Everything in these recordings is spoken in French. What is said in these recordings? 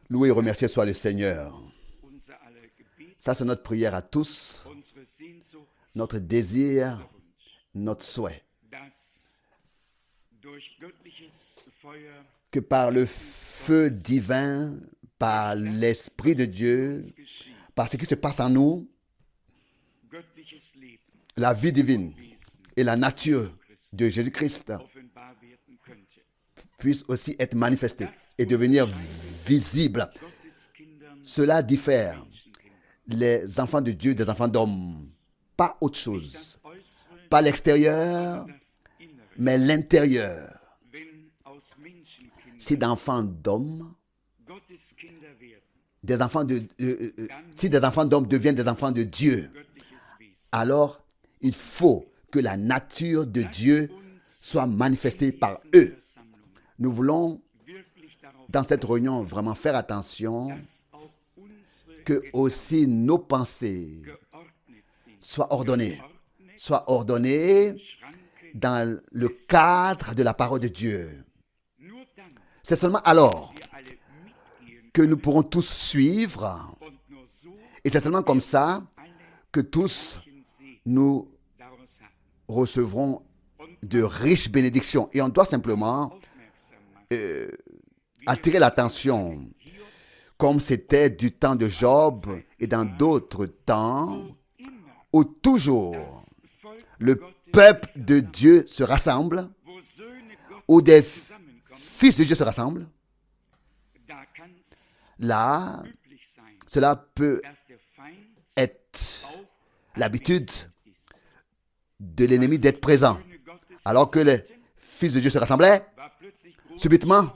Loué et remercié soit le Seigneur. Ça, c'est notre prière à tous, notre désir, notre souhait. Que par le feu divin, par l'Esprit de Dieu, par ce qui se passe en nous, la vie divine et la nature de Jésus-Christ puissent aussi être manifestées et devenir visibles. Cela diffère les enfants de Dieu des enfants d'hommes. Pas autre chose. Pas l'extérieur, mais l'intérieur. Si d'enfants d'hommes, si des enfants d'hommes deviennent des enfants de Dieu, alors il faut que la nature de Dieu soit manifestée par eux. Nous voulons, dans cette réunion, vraiment faire attention que aussi nos pensées soient ordonnées dans le cadre de la parole de Dieu. C'est seulement alors que nous pourrons tous suivre, et c'est seulement comme ça que tous nous recevrons de riches bénédictions. Et on doit simplement attirer l'attention, comme c'était du temps de Job et dans d'autres temps, où toujours le peuple de Dieu se rassemble, où des fils de Dieu se rassemblent. Là, cela peut être l'habitude de l'ennemi d'être présent. Alors que les fils de Dieu se rassemblaient, subitement,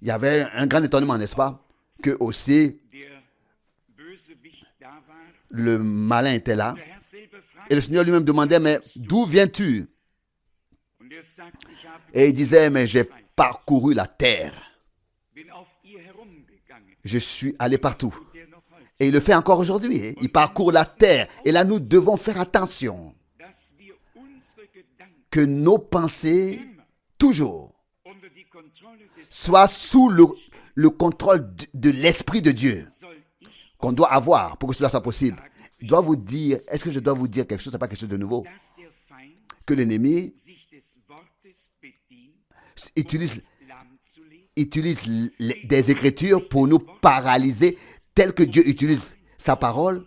il y avait un grand étonnement, n'est-ce pas? Que aussi, le malin était là. Et le Seigneur lui-même demandait, mais d'où viens-tu? Et il disait, mais j'ai parcouru la terre. Je suis allé partout. Et il le fait encore aujourd'hui. Il parcourt la terre. Et là, nous devons faire attention que nos pensées, toujours, soient sous le contrôle de l'Esprit de Dieu qu'on doit avoir pour que cela soit possible. Je dois vous dire, est-ce que je dois vous dire quelque chose? Ce n'est pas quelque chose de nouveau. Que l'ennemi utilise des Écritures pour nous paralyser, tel que Dieu utilise sa parole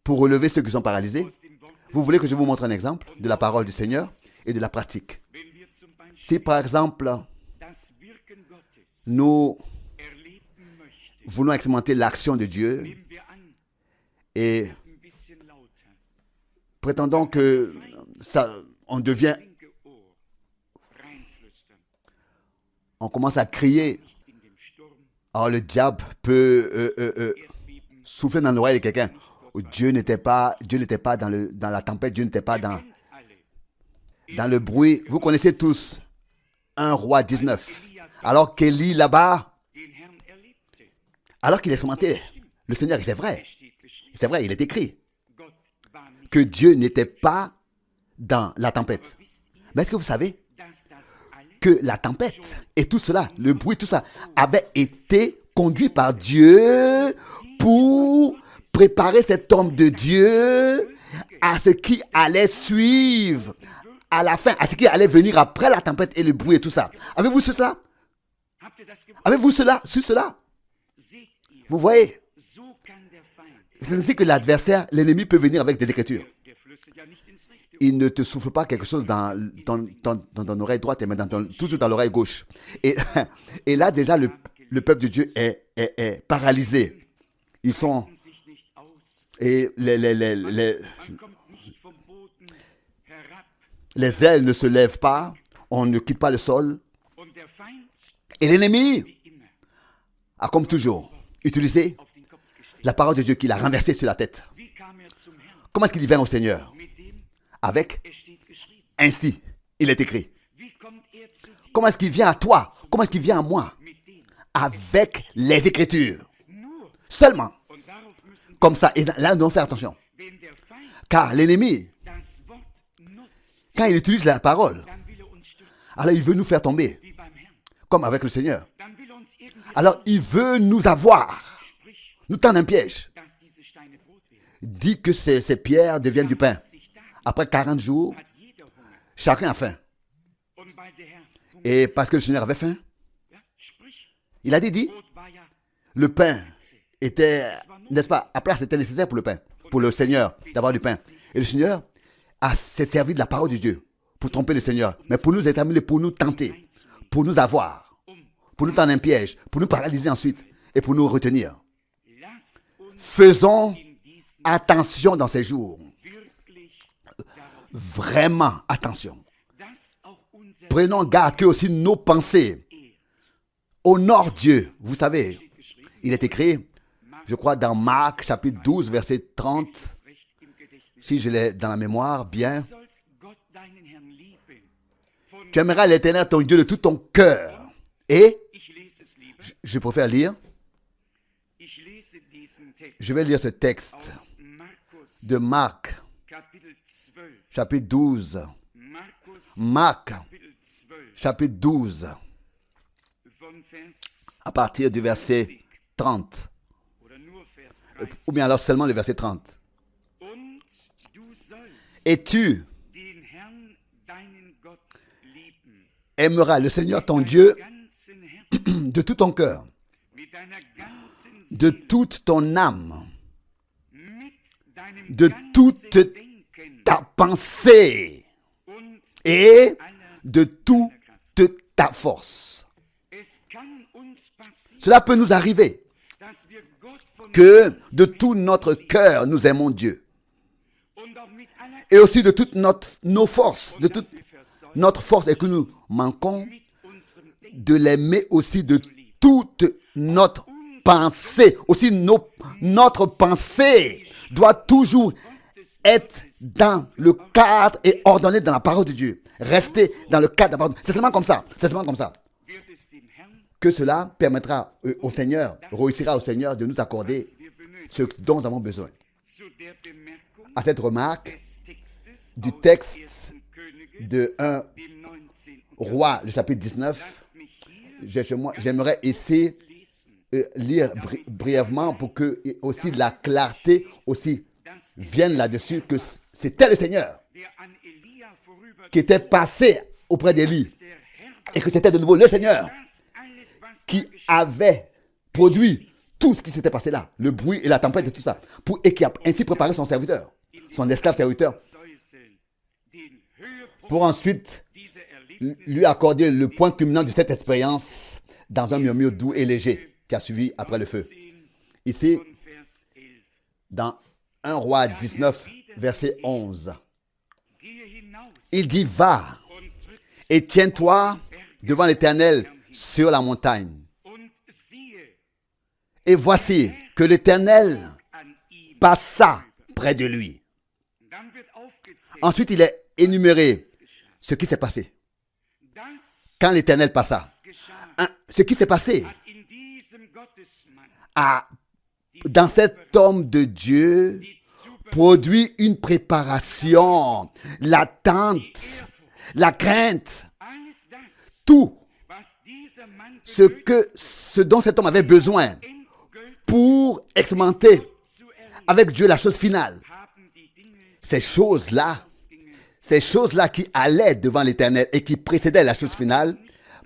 pour relever ceux qui sont paralysés. Vous voulez que je vous montre un exemple de la parole du Seigneur et de la pratique? Si par exemple, nous voulons expérimenter l'action de Dieu et prétendons que on commence à crier. Alors le diable peut souffler dans l'oreille de quelqu'un. Dieu n'était pas dans la tempête, Dieu n'était pas dans le bruit. Vous connaissez tous 1 Roi 19. Alors qu'Élie là-bas, alors qu'il expérimentait le Seigneur, c'est vrai, il est écrit que Dieu n'était pas dans la tempête. Mais est-ce que vous savez que la tempête et tout cela, le bruit, tout ça, avait été conduit par Dieu pour préparer cet homme de Dieu à ce qui allait suivre, à la fin, à ce qui allait venir après la tempête et le bruit et tout ça. Avez-vous su cela? Avez-vous su cela? Vous voyez? C'est ainsi que l'adversaire, l'ennemi peut venir avec des écritures. Il ne te souffle pas quelque chose dans ton oreille droite, mais toujours dans l'oreille gauche. Et là, déjà, le peuple de Dieu est paralysé. Ils sont... Et les ailes ne se lèvent pas. On ne quitte pas le sol. Et l'ennemi a, comme toujours, utilisé la parole de Dieu qu'il a renversée sur la tête. Comment est-ce qu'il vient au Seigneur? Avec ainsi, il est écrit. Comment est-ce qu'il vient à toi? Comment est-ce qu'il vient à moi? Avec les Écritures. Seulement. Comme ça. Et là, nous devons faire attention. Car l'ennemi, quand il utilise la parole, Alors il veut nous faire tomber, wie beim Herrn. comme avec le Seigneur. Dann will er uns irgendwie Alors il veut nous avoir, sprich, nous tendre un piège. dass diese Steine Brot werden. Dit que ces pierres deviennent du pain. 40 Tage Après 40 jours, hat jeder Hunger. chacun a faim. Und weil der Herr Hunger Et parce que le Seigneur avait faim, ja, sprich, il a dit, Brot war ja le pain était, n'est-ce pas, à place c'était nécessaire pour le pain, pour le Seigneur d'avoir du pain. Et le Seigneur s'est servi de la parole de Dieu pour tromper le Seigneur. Mais pour nous établir, pour nous tenter, pour nous avoir, pour nous tendre un piège, pour nous paralyser ensuite et pour nous retenir. lasst uns Faisons in diesen attention dans ces jours. wirklich darauf, Vraiment attention. dass auch unser Prenons garde que aussi nos pensées ehrt. honorent Dieu. Vous savez, Steht geschrieben, il est écrit, je crois, dans Marc chapitre 12, verset 30, recht im Gedächtnis. si je l'ai dans la mémoire bien. Du sollst Gott deinen Herrn lieben. Von Tu aimeras l'Éternel ton Dieu de tout ton cœur. Et, ich lese es lieber. je préfère lire, Ich lese diesen Text je vais lire ce texte aus Markus de Marc Kapitel 12. chapitre 12. Markus Marc Kapitel 12 chapitre 12, von Vers à partir du verset 30. oder nur Vers Ou 30. bien alors seulement le verset 30. Und du sollst Et tu den Herrn deinen Gott lieben. aimeras le Seigneur ton Mit Dieu deinem ganzen Herzen, de tout ton cœur, mit deiner ganzen de Seele, toute ton âme, mit deinem de ganzen toute Denken ta pensée und et aller de toute ta force. Es kann uns passieren, Cela peut nous arriver dass wir Gott von que de tout notre cœur nous aimons Dieu und auch mit aller et aussi de toutes nos forces, de und toute dass wir versäumen, notre force et que nous manquons mit unserem Denken de l'aimer aussi de toute notre pensée. Aussi notre pensée doit toujours être dans le cadre et ordonné dans la parole de Dieu. Rester dans le cadre de la parole. C'est seulement comme ça. C'est seulement comme ça wird es dem Herrn, que cela permettra au Seigneur, réussira au Seigneur de nous accorder wir benötigen. ce dont nous avons besoin. Zu der Bemerkung À cette remarque des Textes du aus texte 1. Könige, de 1 dem 19. Roi, le chapitre 19, Lasst mich hier j'aimerais ici lesen, lire brièvement pour que aussi la clarté aussi dass vienne là-dessus, que c'était le Seigneur der an Elia vorüber qui était passé auprès d'Élie der Herr, et que c'était de nouveau le Seigneur das alles, was qui da geschah, avait produit tout ce qui s'était passé là, le bruit et la tempête et tout ça, et qui a ainsi préparé son serviteur, son esclave serviteur, Säuseln, den Höhepunkt pour ensuite dieser Erlebnisse lui accorder le point culminant de cette expérience dans un murmure doux et léger qui a suivi après le feu. Ici, von Vers 11. dans 1 Roi 19, verset 11, Gehe hinaus il dit, va und tritt et tiens-toi devant l'Éternel sur la montagne. und siehe Et voici que l'Éternel an ihm. passa près de lui. Dann wird aufgezählt, Ensuite, il est énuméré ce qui s'est passé. das Quand l'Éternel passa, geschah ce qui s'est passé hat in diesem Gottesmann dans cet homme de Dieu die Zuversicht, produit une préparation, l'attente, la crainte, alles das, tout was dieser Mann ce dont cet homme avait besoin endgültig pour expérimenter zu erleben, avec Dieu la chose finale. haben die Dinge Ces choses-là, ausgingen. ces choses-là qui allaient devant l'Éternel et qui précédaient la chose finale,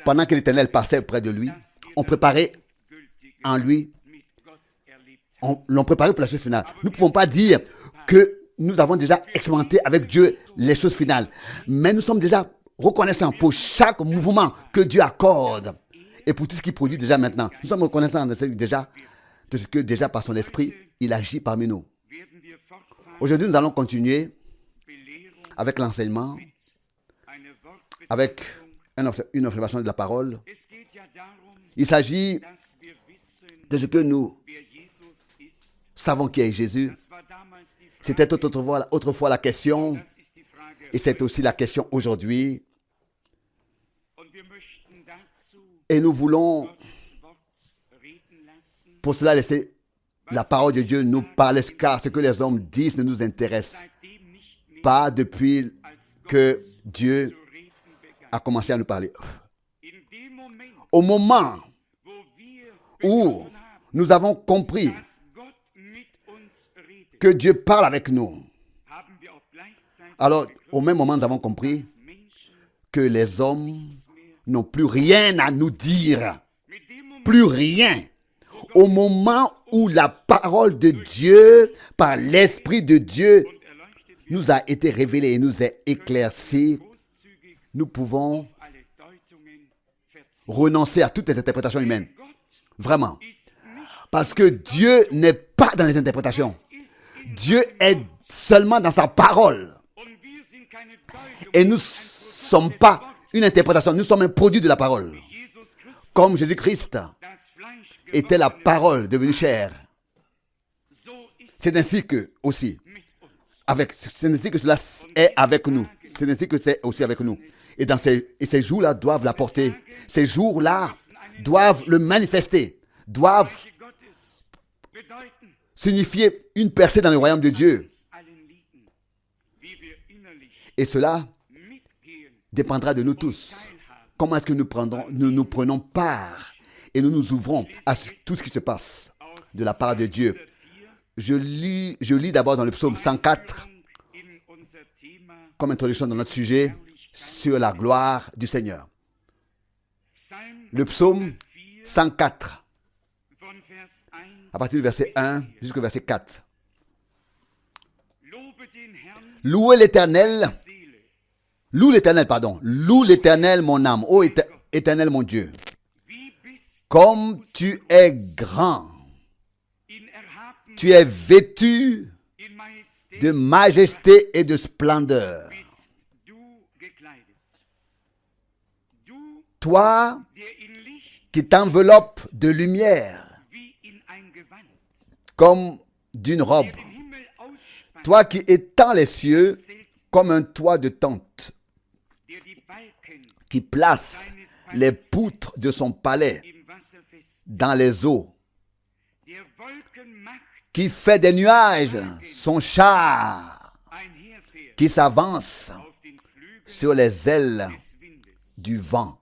pendant que l'Éternel passait près de lui, ont préparé Gültige en lui, mit Gott erlebt haben. l'ont préparé pour la chose finale. Nous ne pouvons pas dire que nous avons déjà expérimenté avec Dieu les choses finales, mais nous sommes déjà reconnaissants pour chaque mouvement que Dieu accorde et pour tout ce qu'il produit déjà maintenant. Nous sommes reconnaissants de ce que déjà par son esprit, il agit parmi nous. Werden wir fortfahren, Aujourd'hui, nous allons continuer Belehrung avec l'enseignement, mit einer Wortbetrachtung. avec une observation de la parole. Es geht ja darum, Il s'agit dass wir wissen, de ce que nous wer Jesus ist. savons qui est Jésus. Das war damals die Frage, C'était autrefois la question, das ist die Frage. et c'est aussi la question aujourd'hui. Und wir möchten dazu Et nous voulons, Gottes Wort reden lassen. pour cela, laisser la parole de Dieu nous parler, car ce que les hommes disent ne nous intéresse Seitdem nicht mehr pas depuis als Gott que Dieu zu reden begann. a commencé à nous parler. Au moment où nous avons compris que Dieu parle avec nous, alors au même moment nous avons compris que les hommes n'ont plus rien à nous dire. Plus rien. Au moment où la parole de Dieu, par l'Esprit de Dieu, nous a été révélée et nous est éclaircie, nous pouvons renoncer à toutes les interprétations humaines. Vraiment. Parce que Dieu n'est pas dans les interprétations. Dieu est seulement dans sa parole. Et nous ne sommes pas une interprétation, nous sommes un produit de la parole. Comme Jésus-Christ était la parole devenue chair. C'est ainsi que aussi, c'est ainsi que cela est avec nous. C'est ainsi que c'est aussi avec nous. Et ces jours-là doivent l'apporter. Ces jours-là doivent le manifester, doivent signifier une percée dans le royaume de Dieu. Et cela dépendra de nous tous. Comment est-ce que nous prenons part et nous nous ouvrons à tout ce qui se passe de la part de Dieu. Je lis d'abord dans le psaume 104 comme introduction dans notre sujet sur la gloire du Seigneur. Le psaume 104, à partir du verset 1 jusqu'au verset 4. Louez l'Éternel, loue l'Éternel mon âme, ô Éternel mon Dieu. Comme tu es grand, tu es vêtu de majesté et de splendeur. Toi qui t'enveloppes de lumière comme d'une robe, toi qui étends les cieux comme un toit de tente, qui place les poutres de son palais dans les eaux, qui fait des nuages son char, qui s'avance sur les ailes du vent,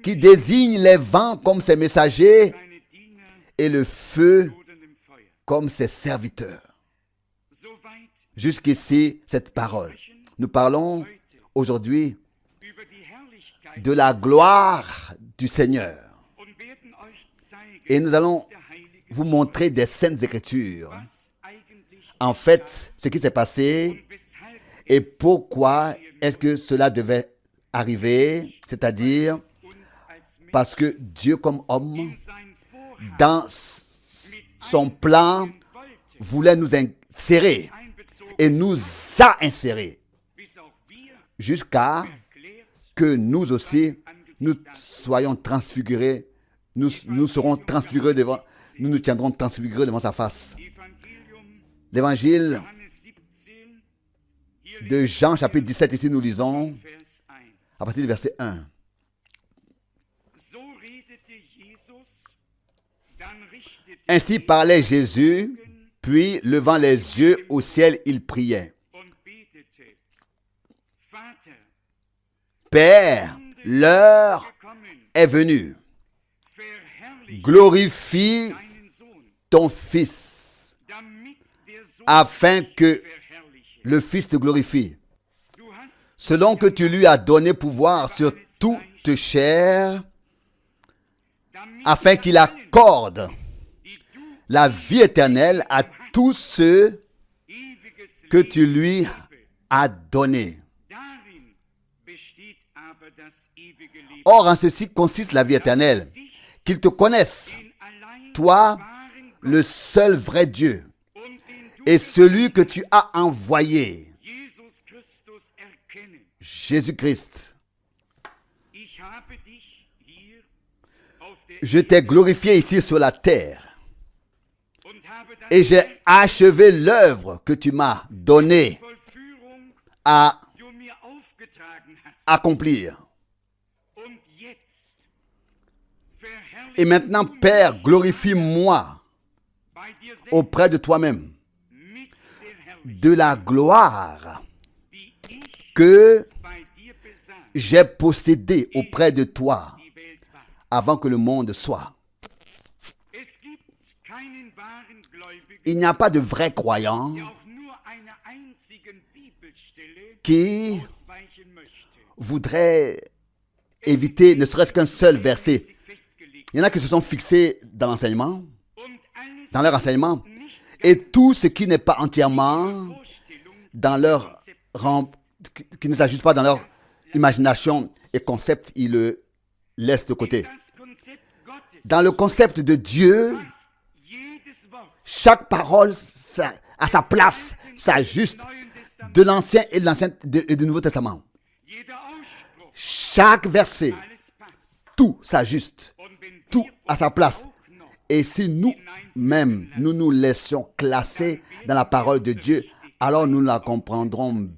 qui désigne les vents comme ses messagers et le feu comme ses serviteurs. Jusqu'ici, cette parole. Nous parlons aujourd'hui de la gloire du Seigneur. Et nous allons vous montrer des saintes écritures. En fait, ce qui s'est passé et pourquoi est-ce que cela devait arriver, c'est-à-dire parce que Dieu comme homme, dans son plan, voulait nous insérer et nous a insérés jusqu'à que nous aussi, nous soyons transfigurés, nous serons transfigurés devant, nous nous tiendrons transfigurés devant sa face. L'évangile de Jean, chapitre 17, ici nous lisons, à partir du verset 1. Ainsi parlait Jésus, puis levant les yeux au ciel, il priait. Père, l'heure est venue. Glorifie ton Fils, afin que le Fils te glorifie. Selon que tu lui as donné pouvoir sur toute chair, afin qu'il accorde la vie éternelle à tous ceux que tu lui as donnés. Or, en ceci consiste la vie éternelle, qu'ils te connaissent, toi, le seul vrai Dieu, et celui que tu as envoyé, Jésus-Christ. Je t'ai glorifié ici sur la terre, et j'ai achevé l'œuvre que tu m'as donnée à accomplir. Et maintenant, Père, glorifie-moi auprès de toi-même de la gloire que bei dir besaß, j'ai possédé auprès de toi die Welt war. avant que le monde soit. Es gibt keinen wahren Gläubigen, Il n'y a pas de vrai croyant der auch nur einer einzigen Bibelstelle qui ausweichen möchte. voudrait éviter ne serait-ce qu'un seul verset. Sich festgelegt Il y en a qui se sont fixés dans l'enseignement, und alles dans leur enseignement, nicht et tout ce qui n'est pas entièrement Vorstellung dans leur qui ne s'ajuste pas dans leur imagination et concept, ils le laissent de côté. das Konzept Gottes, Dans le concept de Dieu, fast jedes Wort chaque parole a sa place, s'ajuste im Neuen Testament, de l'Ancien et du Nouveau Testament. jeder Ausspruch, Chaque verset, alles passt. tout s'ajuste, Und wenn tout wir à sa place. auch noch Et si nous-mêmes, nous nous laissions classer dans la parole de Dieu, alors nous la comprendrons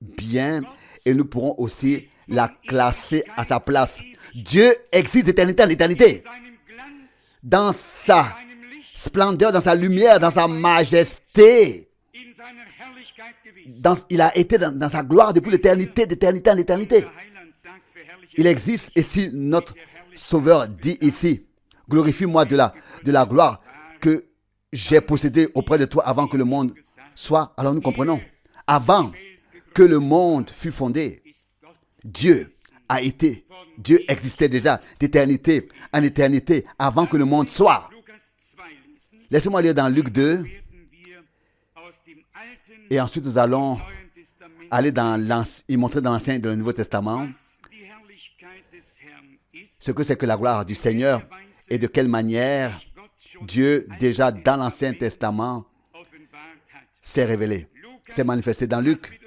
bien et nous pourrons aussi la classer à sa place. Dieu existe d'éternité en éternité. seinem Glanz, Dans sa seinem Licht, splendeur, dans sa lumière, dans sa majesté, in seiner Herrlichkeit gewesen. il a été dans sa gloire depuis l'éternité, d'éternité en éternité. Der Heiland sagt, verherrliche Il existe, et si notre Sauveur dit ici, glorifie-moi de la gloire que j'ai possédée auprès de toi avant que le monde soit. Alors nous comprenons, avant que le monde fût fondé, ist Gott. Dieu Dieu existait déjà d'éternité en éternité avant que le monde soit. Lukas 2 lesen, Laissez-moi lire dans Luc 2 werden wir aus dem Alten et ensuite nous allons Neuen Testament, aller y montrer dans l'Ancien et dans le Nouveau Testament was die Herrlichkeit des Herrn ist, ce que c'est que la gloire du Seigneur et de quelle manière Gott schon Dieu déjà dans l'Ancien Testament offenbart hat. s'est révélé, s'est manifesté dans Luc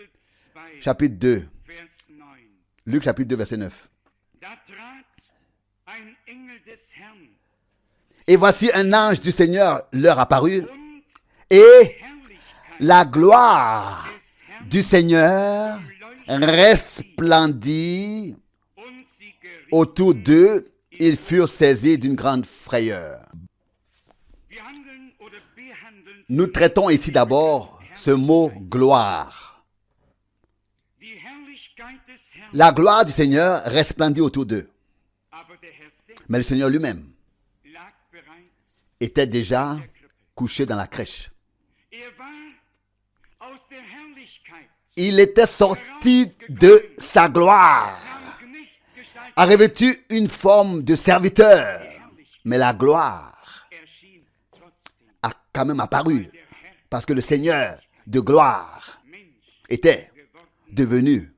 Kapitel 2, chapitre 2, Vers 9. Luc chapitre 2 verset 9. Da trat ein Engel des Herrn Et voici un ange du Seigneur leur apparut und et Herrlichkeit la gloire des Herrn du Seigneur resplendit und sie geriet. autour d'eux. Ils furent saisis d'une grande frayeur. Wir handeln oder behandeln Nous traitons ici d'abord ce mot gloire. die Herrlichkeit des Herrn, La gloire du Seigneur resplendit autour d'eux. aber der Herr selbst Mais le Seigneur lui-même lag bereits. était déjà couché dans la crèche. Er war aus der Herrlichkeit, Il était sorti de sa gloire, nahm Knechtsgestalt, a revêtu une forme de serviteur. Mais la gloire erschien trotzdem a quand même apparu der Herr parce que le Seigneur de gloire Mensch était geworden. devenu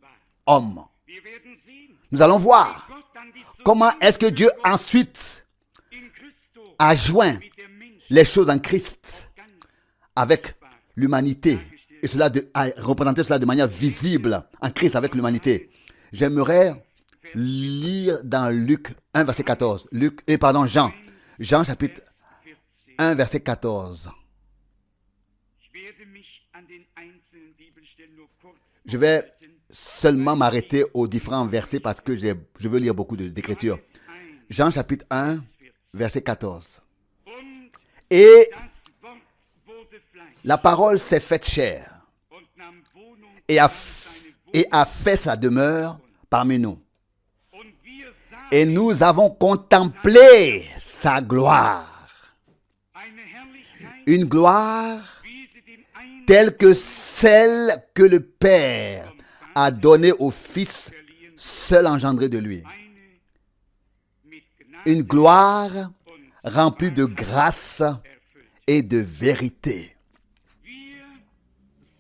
homme. Wir werden sehen, Nous allons voir Gott dann die comment est-ce que Dieu ensuite in Christo a joint mit der Mensch les choses en Christ ganz avec l'humanité et cela a représenté cela de manière visible en Christ avec l'humanité. J'aimerais lire dans Luc 1 verset 14. Jean chapitre 1 verset 14. Ich werde mich an den einzelnen Bibelstellen nur kurz Je vais aufhalten. seulement m'arrêter aux différents versets parce que je veux lire beaucoup d'écritures. Jean chapitre 1 verset 14. Und Et das Wort wurde Fleisch la parole s'est faite chair und nahm Wohnung et a fait sa demeure parmi nous. und wir sahen Et nous avons contemplé sa gloire. eine Herrlichkeit, Une gloire wie sie dem einen telle que celle que le Père a donnée au Fils seul engendré de lui. eine mit Gnade Une gloire und remplie de grâce erfüllt. et de vérité. Wir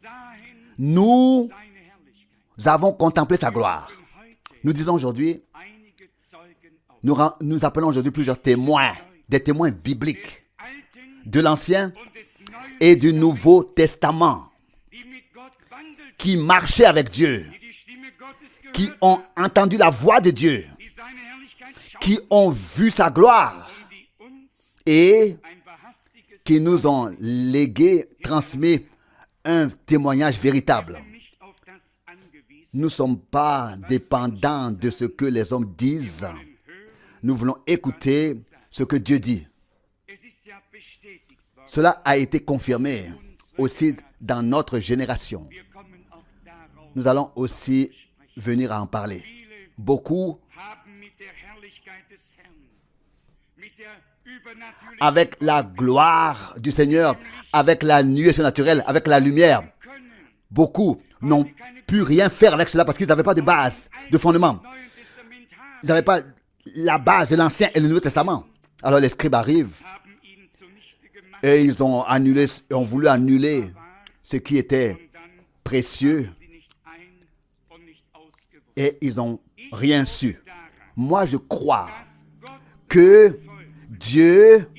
sahen Nous seine Herrlichkeit. avons contemplé sa gloire. Heute Nous disons aujourd'hui, einige Zeugen aus nous appelons aujourd'hui plusieurs témoins, des témoins bibliques Alten de l'Ancien und des Neuen, et du Nouveau Testament, die mit Gott wandelten, qui marchaient avec Dieu, die die Stimme Gottes qui gehört ont haben, entendu la voix de Dieu, die seine Herrlichkeit schauten qui ont vu sa gloire und die uns et ein wahrhaftiges qui nous ont légué, transmis un témoignage véritable. nicht auf das angewiesen, Nous ne sommes pas dépendants de ce que les hommes disent. hören. Nous voulons écouter ce que Dieu dit. Es ist ja bestätigt worden. Cela a été confirmé aussi dans notre génération. Wir kommen auch darauf nous allons aussi venir à en parler. Beaucoup, avec la gloire du Seigneur, avec la nuée surnaturelle, avec la lumière, beaucoup n'ont pu rien faire avec cela parce qu'ils n'avaient pas de base, de fondement. Ils n'avaient pas la base de l'Ancien et le Nouveau Testament. Alors les scribes arrivent et ils ont voulu annuler ce qui était précieux et ils n'ont rien su. Moi, je crois que Dieu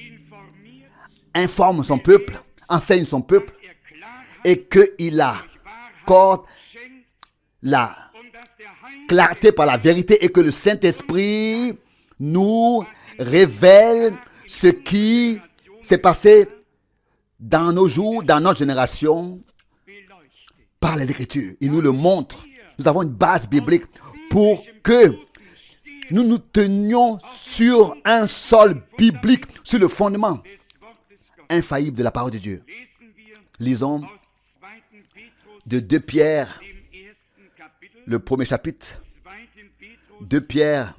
informe son peuple, enseigne son peuple et qu'il accorde la clarté par la vérité et que le Saint-Esprit nous révèle ce qui s'est passé dans nos jours, dans notre génération, par les Écritures. Il nous le montre. Nous avons une base biblique pour que nous nous tenions sur un sol biblique, sur le fondement infaillible de la parole de Dieu. Lisons de 2 Pierre, le premier chapitre, 2 Pierre,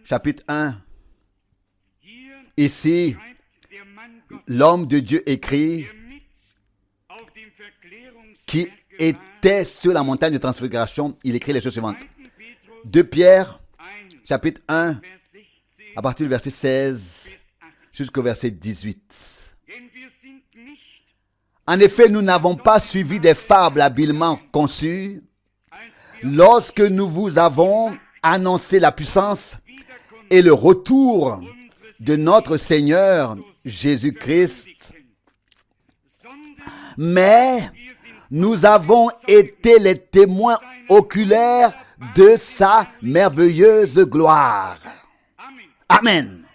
chapitre 1. Ici, l'homme de Dieu écrit, qui était sur la montagne de transfiguration, il écrit les choses suivantes. 2 Pierre, chapitre 1, à partir du verset 16 jusqu'au verset 18. En effet, nous n'avons pas suivi des fables habilement conçues lorsque nous vous avons annoncé la puissance et le retour de notre Seigneur Jésus-Christ, mais nous avons été les témoins oculaires de sa merveilleuse gloire. Amen.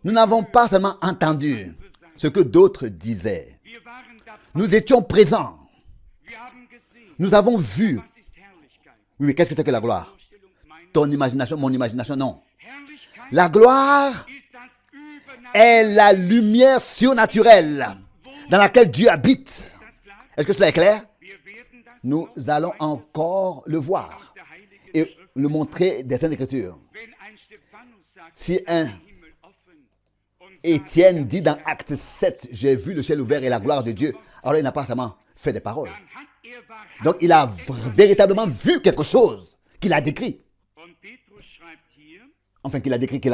Nous n'avons pas seulement entendu ce que d'autres disaient. Nous étions présents. Nous avons vu. Oui, mais qu'est-ce que c'est que la gloire? Ton imagination, mon imagination, non. La gloire est la lumière surnaturelle dans laquelle Dieu habite. Est-ce que cela est clair? Nous allons encore le voir et le montrer des Saintes Écritures. Si un Étienne dit dans Acte 7, j'ai vu le ciel ouvert et la gloire de Dieu, alors il n'a pas seulement fait des paroles. Donc il a véritablement vu quelque chose qu'il a décrit. Enfin, qu'il a décrit, qu'il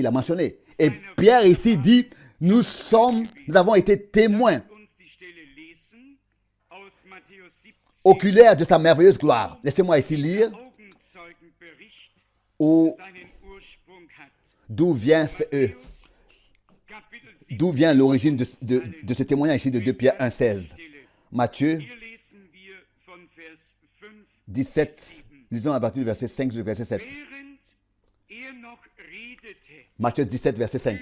a mentionné. Et Pierre ici dit, nous avons été témoins oculaires de sa merveilleuse gloire. Laissez-moi ici lire d'où vient l'origine de ce témoignage ici de 2 Pierre 1,16. Matthieu 17, lisons à partir du verset 5 jusqu'au verset 7. Matthieu 17, verset 5.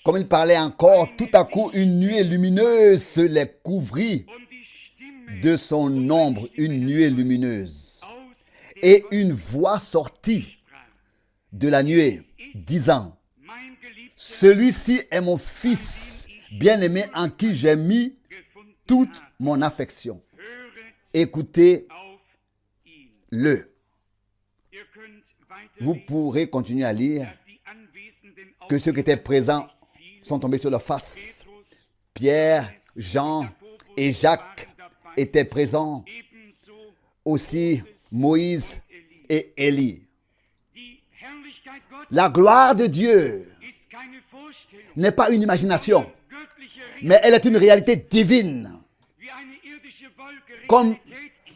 Comme il parlait encore, tout à coup, une nuée lumineuse les couvrit de son ombre, une nuée lumineuse. Et une voix sortit de la nuée, disant, « Celui-ci est mon fils bien-aimé en qui j'ai mis toute mon affection. Écoutez-le. » Vous pourrez continuer à lire que ceux qui étaient présents sont tombés sur leur face. Pierre, Jean et Jacques étaient présents. Aussi Moïse et Élie. La gloire de Dieu n'est pas une imagination, mais elle est une réalité divine. Comme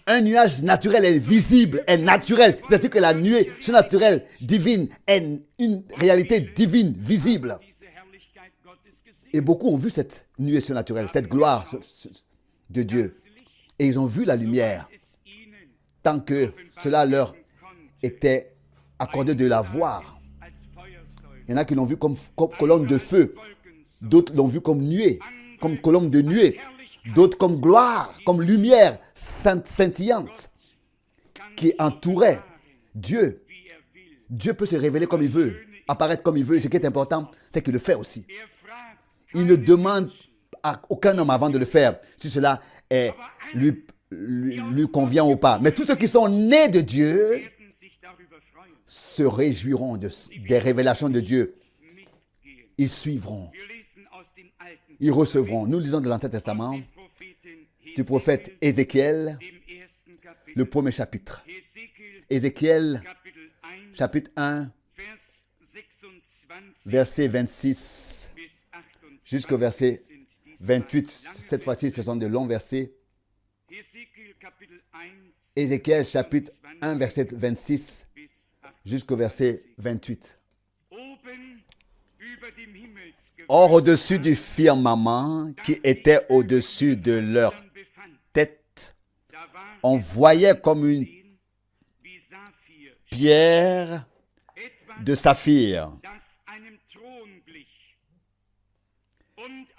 un nuage naturel est visible, est naturel, c'est-à-dire que la nuée surnaturelle divine est une réalité divine, visible. Et beaucoup ont vu cette nuée surnaturelle, cette gloire de Dieu. Et ils ont vu la lumière, tant que cela leur était accordé de la voir. Il y en a qui l'ont vu comme colonne de feu, d'autres l'ont vu comme nuée, comme colonne de nuée, d'autres comme gloire, comme lumière scintillante qui entourait Dieu. Dieu peut se révéler comme il veut, apparaître comme il veut. Ce qui est important, c'est qu'il le fait aussi. Il ne demande à aucun homme avant de le faire si cela lui convient ou pas. Mais tous ceux qui sont nés de Dieu se réjouiront des révélations de Dieu. Ils suivront. Ils recevront. Nous lisons de l'Ancien Testament du prophète Ézéchiel, le premier chapitre. Ézéchiel, chapitre 1, verset 26 jusqu'au verset 28. Cette fois-ci, ce sont de longs versets. Ézéchiel, chapitre 1, verset 26 jusqu'au verset 28. Or, au-dessus du firmament qui était au-dessus de leur tête, on voyait comme une pierre de saphir,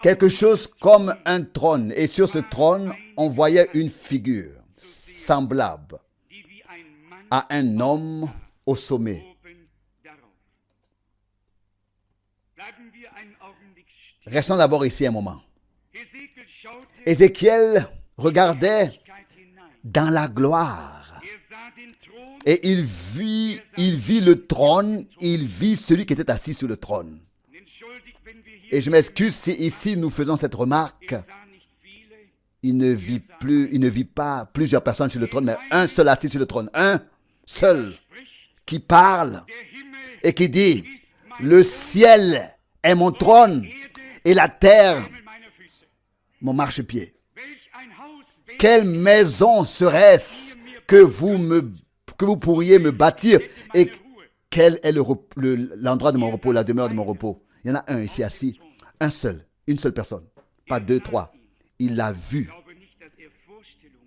quelque chose comme un trône, et sur ce trône, on voyait une figure semblable à un homme au sommet. Restons d'abord ici un moment. Ézéchiel regardait dans la gloire et il vit le trône, il vit celui qui était assis sur le trône. Et je m'excuse si ici nous faisons cette remarque. Il ne vit pas plusieurs personnes sur le trône, mais un seul assis sur le trône. Un seul qui parle et qui dit, le ciel est mon trône et la terre mon marchepied. Quelle maison serait-ce que vous pourriez me bâtir et quel est l'endroit de mon repos, la demeure de mon repos? Il y en a un ici assis, un seul, une seule personne, pas deux, trois. Il l'a vu.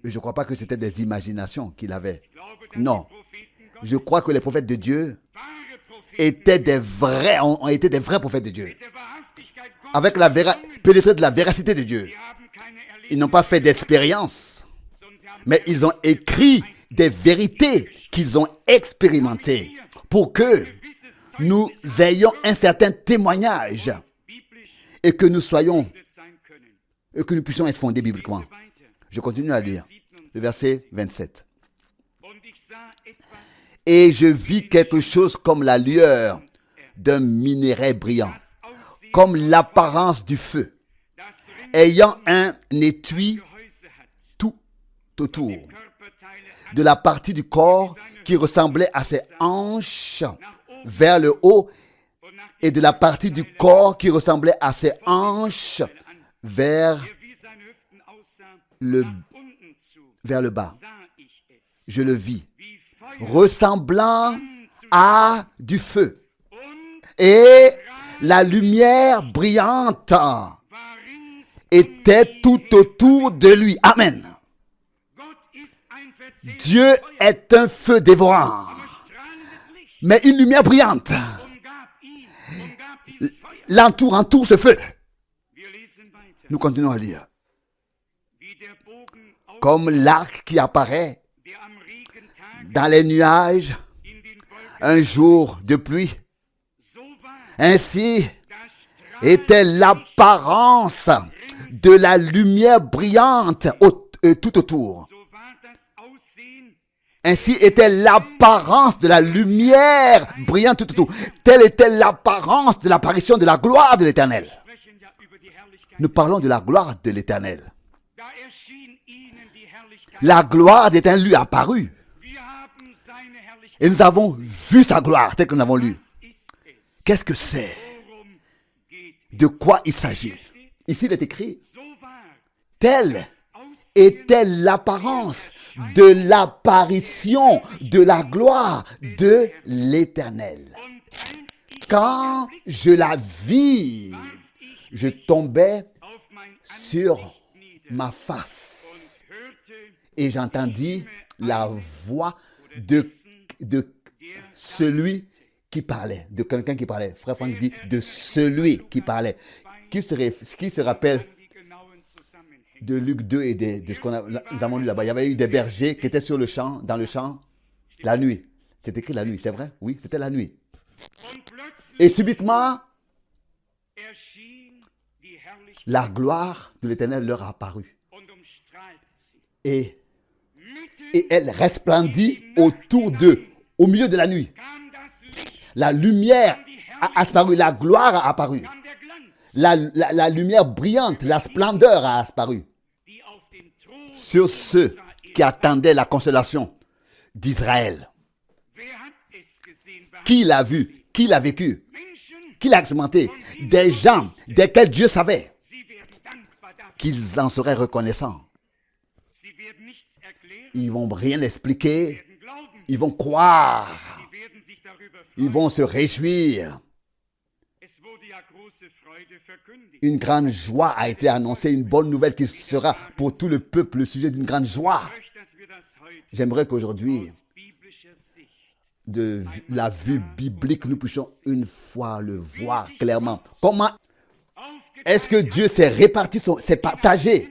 Et je ne crois pas que c'était des imaginations qu'il avait. Non. Je crois que les prophètes de Dieu ont été des vrais prophètes de Dieu. Avec pénétré de la véracité de Dieu. Ils n'ont pas fait d'expérience, mais ils ont écrit des vérités qu'ils ont expérimentées pour que nous ayons un certain témoignage et que nous puissions être fondés bibliquement. Je continue à lire le verset 27. Et je vis quelque chose comme la lueur d'un minerai brillant, comme l'apparence du feu, ayant un étui tout autour de la partie du corps qui ressemblait à ses hanches vers le haut et de la partie du corps qui ressemblait à ses hanches vers le bas. Je le vis, ressemblant à du feu. Et la lumière brillante était tout autour de lui. Amen. Dieu est un feu dévorant, mais une lumière brillante entoure ce feu. Nous continuons à lire. Comme l'arc qui apparaît dans les nuages un jour de pluie, ainsi était l'apparence de la lumière brillante tout autour. Ainsi était l'apparence de la lumière brillante tout autour. Telle était l'apparence de l'apparition de la gloire de l'Éternel. Nous parlons de la gloire de l'Éternel. La gloire d'Éternel lui est apparue. Et nous avons vu sa gloire, telle que nous l'avons lu. Qu'est-ce que c'est? De quoi il s'agit? Ici, il est écrit, telle était l'apparence de l'apparition de la gloire de l'Éternel. Quand je la vis, je tombais sur ma face et j'entendis la voix de celui qui parlait, de quelqu'un qui parlait. Frère Franck dit de celui qui parlait. Qui se rappelle de Luc 2 et de ce nous avons lu là-bas? Il y avait eu des bergers qui étaient dans le champ, la nuit. C'est écrit la nuit, c'est vrai? Oui, c'était la nuit. Et subitement, la gloire de l'Éternel leur a apparu. Et elle resplendit autour d'eux, au milieu de la nuit. La lumière a apparu, la gloire a apparu. La lumière brillante, la splendeur a apparu sur ceux qui attendaient la consolation d'Israël. Qui l'a vu? Qui l'a vécu? Qui l'a expérimenté? Des gens desquels Dieu savait qu'ils en seraient reconnaissants. Ils ne vont rien expliquer. Ils vont croire. Ils vont se réjouir. Une grande joie a été annoncée, une bonne nouvelle qui sera pour tout le peuple le sujet d'une grande joie. J'aimerais qu'aujourd'hui, de la vue biblique, nous puissions une fois le voir clairement. Comment est-ce que Dieu s'est réparti, s'est partagé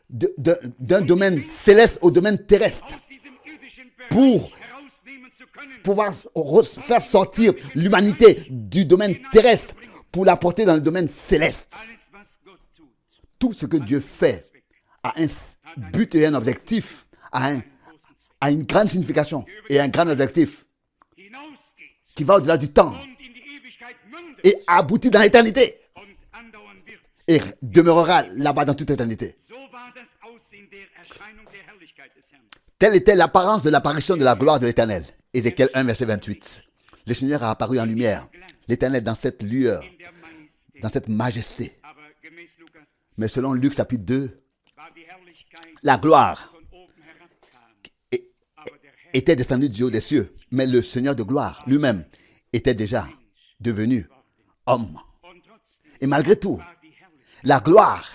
d'un domaine céleste au domaine terrestre pour pouvoir faire sortir l'humanité du domaine terrestre pour la porter dans le domaine céleste. Tout ce que Dieu fait a un but et un objectif, a une grande signification et un grand objectif qui va au-delà du temps et aboutit dans l'éternité et demeurera là-bas dans toute éternité. Telle était l'apparence de l'apparition de la gloire de l'Éternel. Ézéchiel 1, verset 28. Le Seigneur a apparu en lumière. L'Éternel dans cette lueur, dans cette majesté. Mais selon Luc chapitre 2, la gloire était descendue du haut des cieux. Mais le Seigneur de gloire lui-même était déjà devenu homme. Et malgré tout, la gloire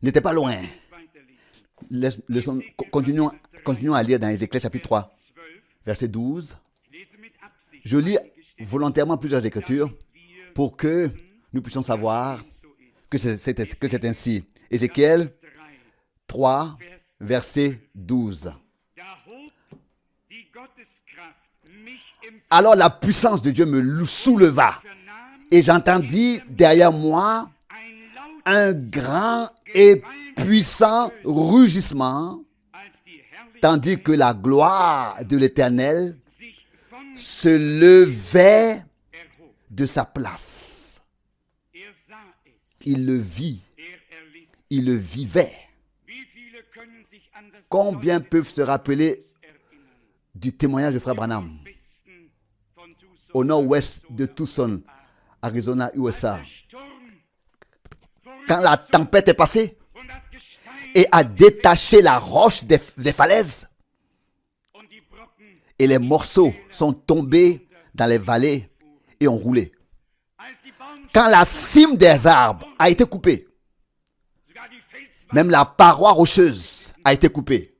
n'était pas loin. Continuons à lire dans Ézéchiel chapitre 3, verset 12. Je lis volontairement plusieurs écritures pour que nous puissions savoir que c'est ainsi. Ézéchiel 3, verset 12. Alors la puissance de Dieu me souleva et j'entendis derrière moi un grand et puissant rugissement, tandis que la gloire de l'Éternel se levait de sa place. Il le vit, il le vivait. Combien peuvent se rappeler du témoignage de Frère Branham au nord-ouest de Tucson, Arizona, USA, quand la tempête est passée et a détaché la roche des falaises et les morceaux sont tombés dans les vallées et ont roulé. Quand la cime des arbres a été coupée, même la paroi rocheuse a été coupée.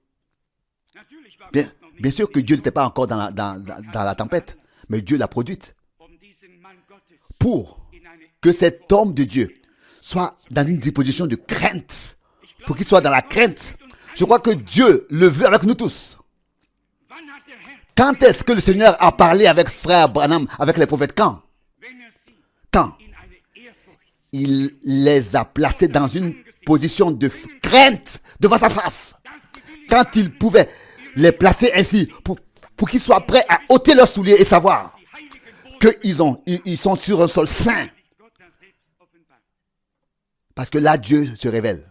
Bien sûr que Dieu n'était pas encore dans la tempête, mais Dieu l'a produite pour que cet homme de Dieu soit dans une disposition de crainte, pour qu'il soit dans la crainte. Je crois que Dieu le veut avec nous tous. Quand est-ce que le Seigneur a parlé avec Frère Branham, avec les prophètes? Quand il les a placés dans une position de crainte devant sa face. Quand il pouvait les placer ainsi pour qu'ils soient prêts à ôter leurs souliers et savoir qu'ils sont sur un sol saint. Parce que là, Dieu se révèle.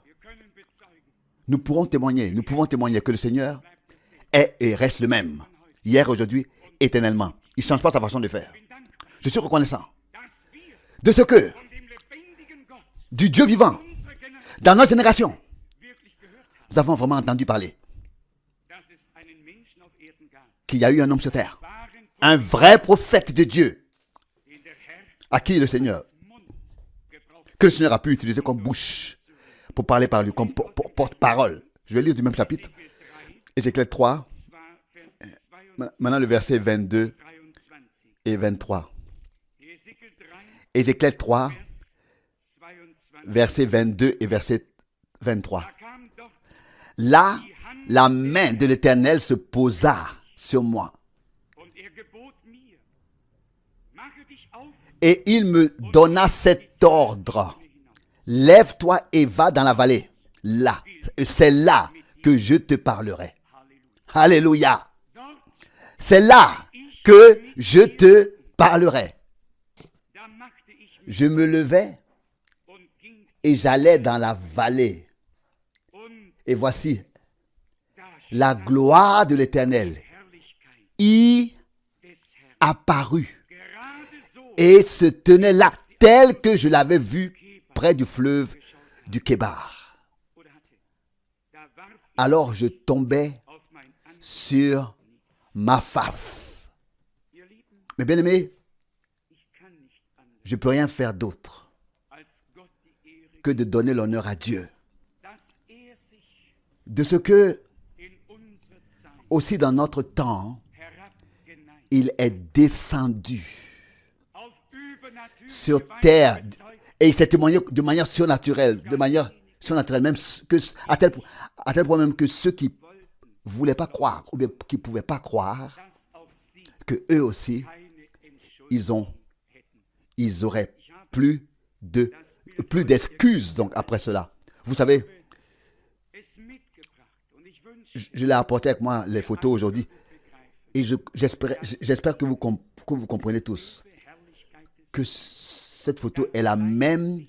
Nous pouvons témoigner que le Seigneur est et reste le même. Hier, aujourd'hui, éternellement. Il ne change pas sa façon de faire. Je suis reconnaissant de ce que, du Dieu vivant, dans notre génération, nous avons vraiment entendu parler qu'il y a eu un homme sur terre, un vrai prophète de Dieu, à qui le Seigneur a pu utiliser comme bouche pour parler par lui, comme porte-parole. Je vais lire du même chapitre, Ézéchiel 3, maintenant le verset 22 et 23. Ézéchiel 3, verset 22 et verset 23. Là, la main de l'Éternel se posa sur moi. Et il me donna cet ordre. Lève-toi et va dans la vallée. Là, c'est là que je te parlerai. Alléluia. C'est là que je te parlerai. Je me levai et j'allais dans la vallée. Et voici, la gloire de l'Éternel y apparut et se tenait là, tel que je l'avais vu près du fleuve du Kébar. Alors je tombai sur ma face. Mes bien-aimés, je ne peux rien faire d'autre que de donner l'honneur à Dieu. De ce que, aussi dans notre temps, il est descendu sur terre et il s'est témoigné de manière surnaturelle, même à tel point même que ceux qui ne voulaient pas croire ou bien qui ne pouvaient pas croire, que eux aussi, ils auraient plus d'excuses donc après cela. Vous savez, je l'ai apporté avec moi les photos aujourd'hui et j'espère que vous comprenez tous que cette photo est la même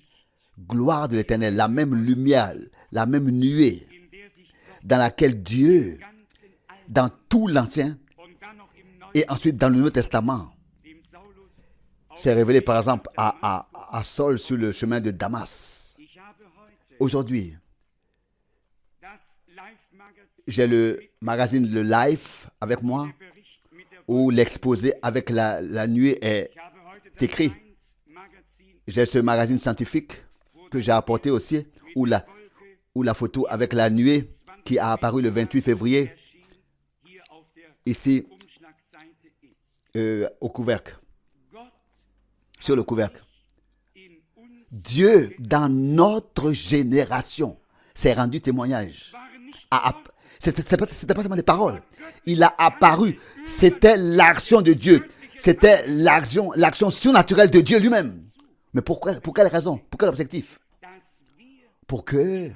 gloire de l'Éternel, la même lumière, la même nuée dans laquelle Dieu, dans tout l'Ancien et ensuite dans le Nouveau Testament, s'est révélé par exemple à Saul sur le chemin de Damas. Aujourd'hui, j'ai le magazine Le Life avec moi, où l'exposé avec la nuée est écrit. J'ai ce magazine scientifique que j'ai apporté aussi, où la photo avec la nuée qui a apparu le 28 février, ici, au couvercle, sur le couvercle. Dieu, dans notre génération, s'est rendu témoignage. C'était pas seulement des paroles. Il a apparu. C'était l'action de Dieu. C'était l'action surnaturelle de Dieu lui-même. Mais pour quelle raison? Pour quel objectif? Pour que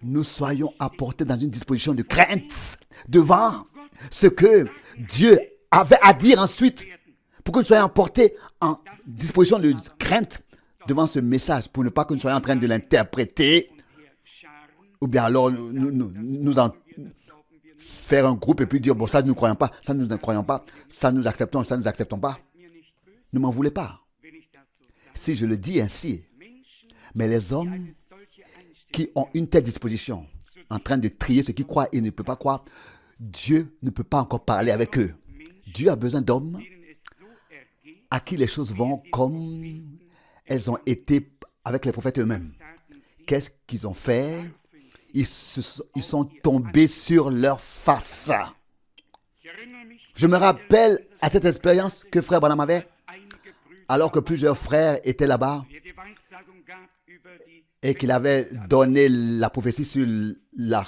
nous soyons apportés dans une disposition de crainte devant ce que Dieu avait à dire ensuite. Pour que nous soyons apportés en disposition de crainte devant ce message. Pour ne pas que nous soyons en train de l'interpréter. Ou bien alors nous en faire un groupe et puis dire, bon, ça nous ne croyons pas, ça nous ne croyons pas, ça nous acceptons, ça nous acceptons pas. Ne m'en voulez pas. Si je le dis ainsi, mais les hommes qui ont une telle disposition, en train de trier ceux qui croient et ne peuvent pas croire, Dieu ne peut pas encore parler avec eux. Dieu a besoin d'hommes à qui les choses vont comme elles ont été avec les prophètes eux-mêmes. Qu'est-ce qu'ils ont fait? Ils sont tombés sur leur face. Je me rappelle à cette expérience que frère Branham avait, alors que plusieurs frères étaient là-bas et qu'il avait donné la prophétie sur la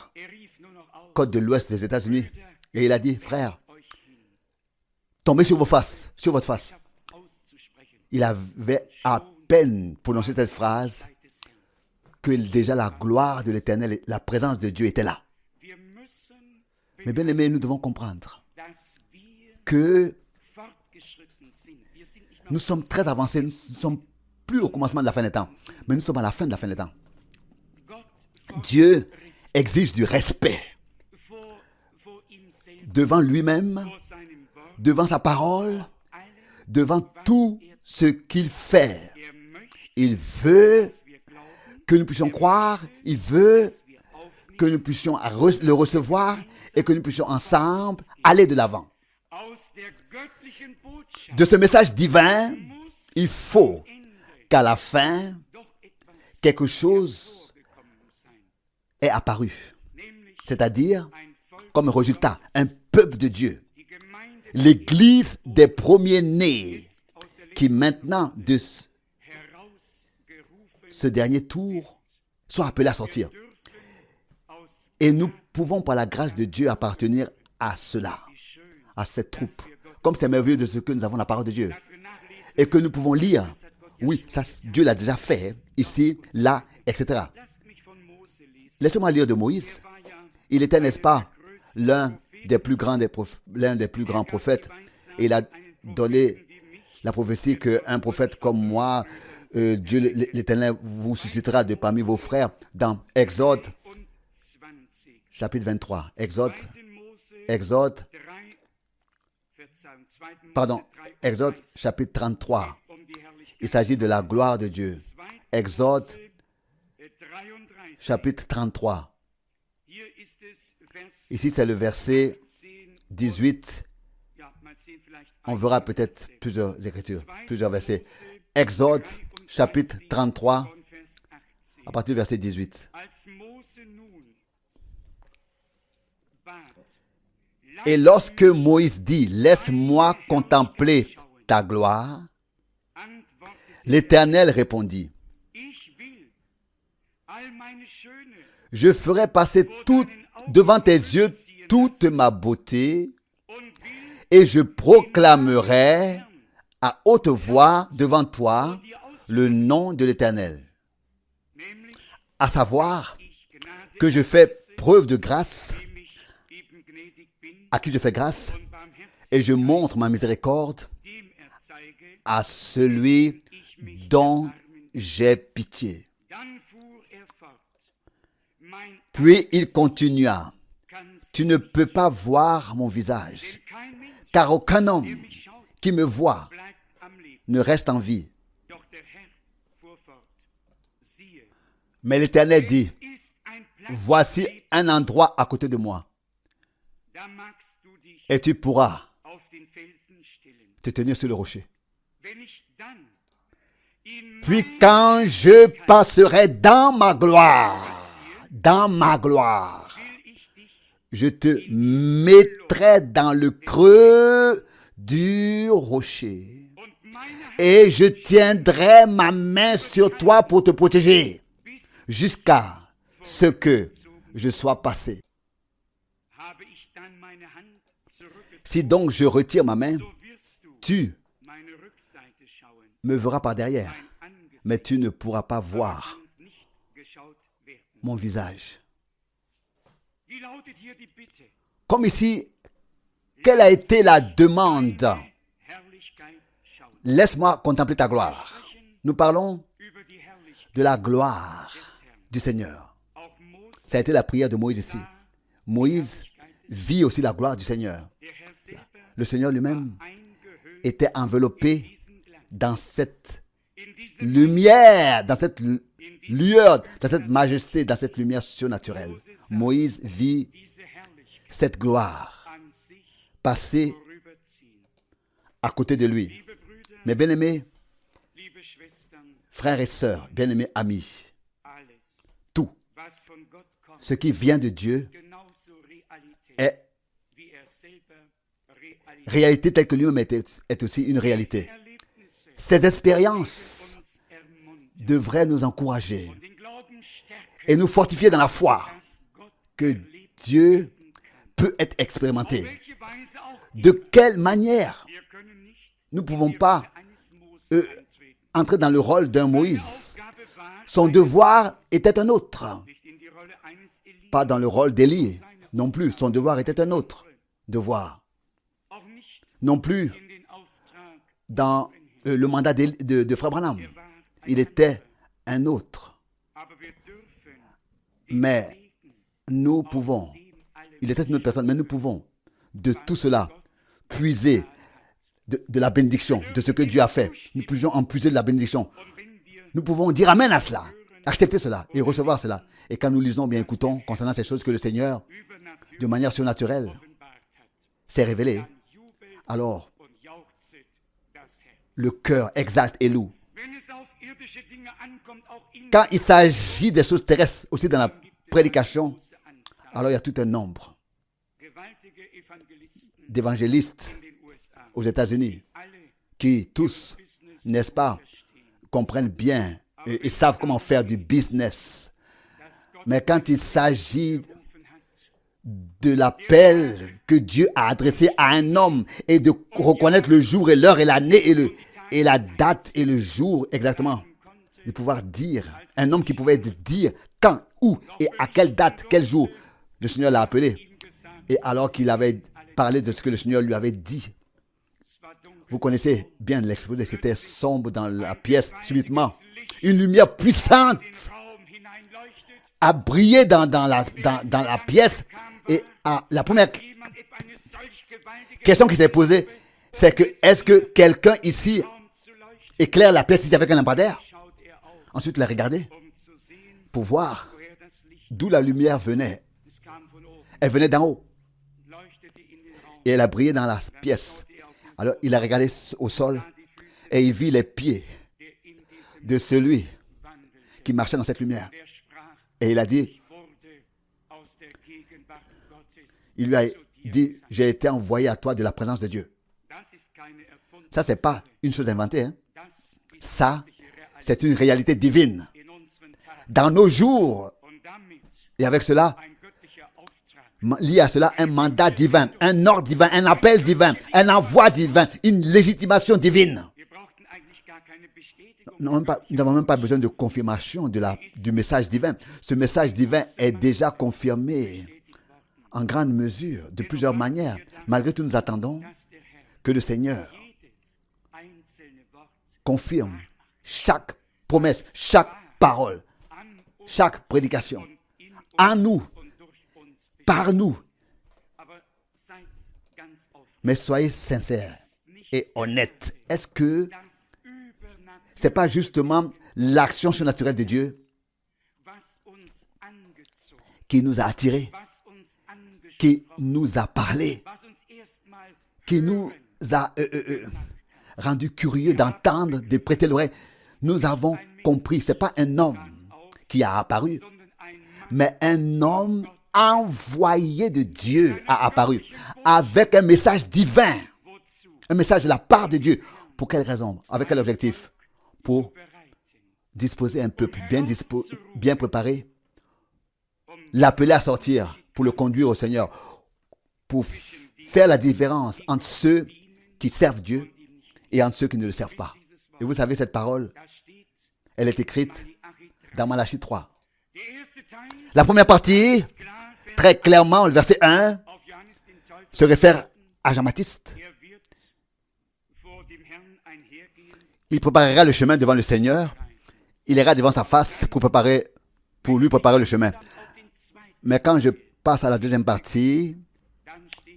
côte de l'ouest des États-Unis. Et il a dit, frère, tombez sur votre face. Il avait à peine prononcé cette phrase que déjà la gloire de l'Éternel, la présence de Dieu était là. Mais bien aimés, nous devons comprendre que nous sommes très avancés, nous ne sommes plus au commencement de la fin des temps, mais nous sommes à la fin de la fin des temps. Dieu exige du respect devant lui-même, devant sa parole, devant tout ce qu'il fait. Il veut que nous puissions croire, il veut que nous puissions le recevoir et que nous puissions ensemble aller de l'avant. De ce message divin, il faut qu'à la fin, quelque chose est apparu. C'est-à-dire, comme résultat, un peuple de Dieu. L'église des premiers-nés qui maintenant, de ce dernier tour, soit appelés à sortir. Et nous pouvons, par la grâce de Dieu, appartenir à cela, à cette troupe. Comme c'est merveilleux de ce que nous avons la parole de Dieu. et que nous pouvons lire. Oui, ça, Dieu l'a déjà fait, ici, là, etc. Laissez-moi lire de Moïse. Il était, n'est-ce pas, l'un des plus grands prophètes. Et il a donné la prophétie qu'un prophète comme moi, Dieu l'Éternel vous suscitera de parmi vos frères dans Exode, chapitre 23. Exode, chapitre 33. Il s'agit de la gloire de Dieu. Exode, chapitre 33. Ici, c'est le verset 18. On verra peut-être plusieurs écritures, plusieurs versets. Exode, chapitre 33, à partir du verset 18. Et lorsque Moïse dit, « Laisse-moi contempler ta gloire », l'Éternel répondit, « Je ferai passer devant tes yeux toute ma beauté, et je proclamerai à haute voix devant toi le nom de l'Éternel, à savoir que je fais preuve de grâce, à qui je fais grâce, et je montre ma miséricorde à celui dont j'ai pitié. » Puis il continua, « Tu ne peux pas voir mon visage, car aucun homme qui me voit ne reste en vie. » Mais l'Éternel dit, « Voici un endroit à côté de moi, et tu pourras te tenir sur le rocher. Puis quand je passerai dans ma gloire, je te mettrai dans le creux du rocher, et je tiendrai ma main sur toi pour te protéger, jusqu'à ce que je sois passé. Si donc je retire ma main, tu me verras par derrière, mais tu ne pourras pas voir mon visage. » Comme ici, quelle a été la demande? Laisse-moi contempler ta gloire. Nous parlons de la gloire du Seigneur. Ça a été la prière de Moïse ici. Moïse vit aussi la gloire du Seigneur. Le Seigneur lui-même était enveloppé dans cette lumière, dans cette lueur, dans cette majesté, dans cette lumière surnaturelle. Moïse vit cette gloire passer à côté de lui. Mes bien-aimés, frères et sœurs, bien-aimés amis, tout ce qui vient de Dieu est réalité telle que lui-même est aussi une réalité. Ces expériences devraient nous encourager et nous fortifier dans la foi que Dieu peut être expérimenté. De quelle manière nous ne pouvons pas entrer dans le rôle d'un Moïse? Son devoir était un autre. Pas dans le rôle d'Élie non plus. Son devoir était un autre devoir. Non plus dans le mandat de Frère Branham. Il était un autre. Mais nous pouvons, il était une autre personne, mais nous pouvons de tout cela puiser de la bénédiction, de ce que Dieu a fait. Nous pouvons en puiser de la bénédiction. Nous pouvons dire amen à cela, accepter cela et recevoir cela. Et quand nous lisons, bien écoutons concernant ces choses que le Seigneur, de manière surnaturelle, s'est révélé, alors le cœur exalte et loue. Quand il s'agit des choses terrestres, aussi dans la prédication, alors il y a tout un nombre d'évangélistes aux États-Unis qui tous, n'est-ce pas, comprennent bien et savent comment faire du business. Mais quand il s'agit de l'appel que Dieu a adressé à un homme et de reconnaître le jour et l'heure et l'année et la date et le jour exactement, de pouvoir dire, un homme qui pouvait dire quand, où et à quelle date, quel jour le Seigneur l'a appelé. Et alors qu'il avait parlé de ce que le Seigneur lui avait dit. Vous connaissez bien l'exposé, c'était sombre dans la pièce. Subitement, une lumière puissante a brillé dans la pièce. Et la première question qui s'est posée, c'est que est-ce que quelqu'un ici éclaire la pièce ici avec un lampadaire? Ensuite, il a regardé pour voir d'où la lumière venait. Elle venait d'en haut. Et elle a brillé dans la pièce. Alors, il a regardé au sol et il vit les pieds de celui qui marchait dans cette lumière. Et il a dit, il lui a dit, j'ai été envoyé à toi de la présence de Dieu. Ça, ce n'est pas une chose inventée. Hein? Ça, c'est une réalité divine. Dans nos jours, et avec cela, lié à cela, un mandat divin, un ordre divin, un appel divin, un envoi divin, une légitimation divine. Nous n'avons même pas besoin de confirmation du message divin. Ce message divin est déjà confirmé en grande mesure, de plusieurs manières. Malgré tout, nous attendons que le Seigneur confirme chaque promesse, chaque parole, chaque prédication en nous, par nous. Mais soyez sincères et honnêtes. Est-ce que ce n'est pas justement l'action surnaturelle de Dieu qui nous a attirés, qui nous a parlé, qui nous a rendus curieux d'entendre, de prêter l'oreille? Nous avons compris, ce n'est pas un homme qui a apparu, mais un homme envoyé de Dieu a apparu avec un message divin, un message de la part de Dieu. Pour quelle raison? Avec quel objectif? Pour disposer un peuple bien préparé, l'appeler à sortir, pour le conduire au Seigneur, pour faire la différence entre ceux qui servent Dieu et entre ceux qui ne le servent pas. Et vous savez, cette parole, elle est écrite dans Malachie 3. La première partie, très clairement, le verset 1, se réfère à Jean-Baptiste. Il préparera le chemin devant le Seigneur. Il ira devant sa face pour lui préparer le chemin. Mais quand je passe à la deuxième partie,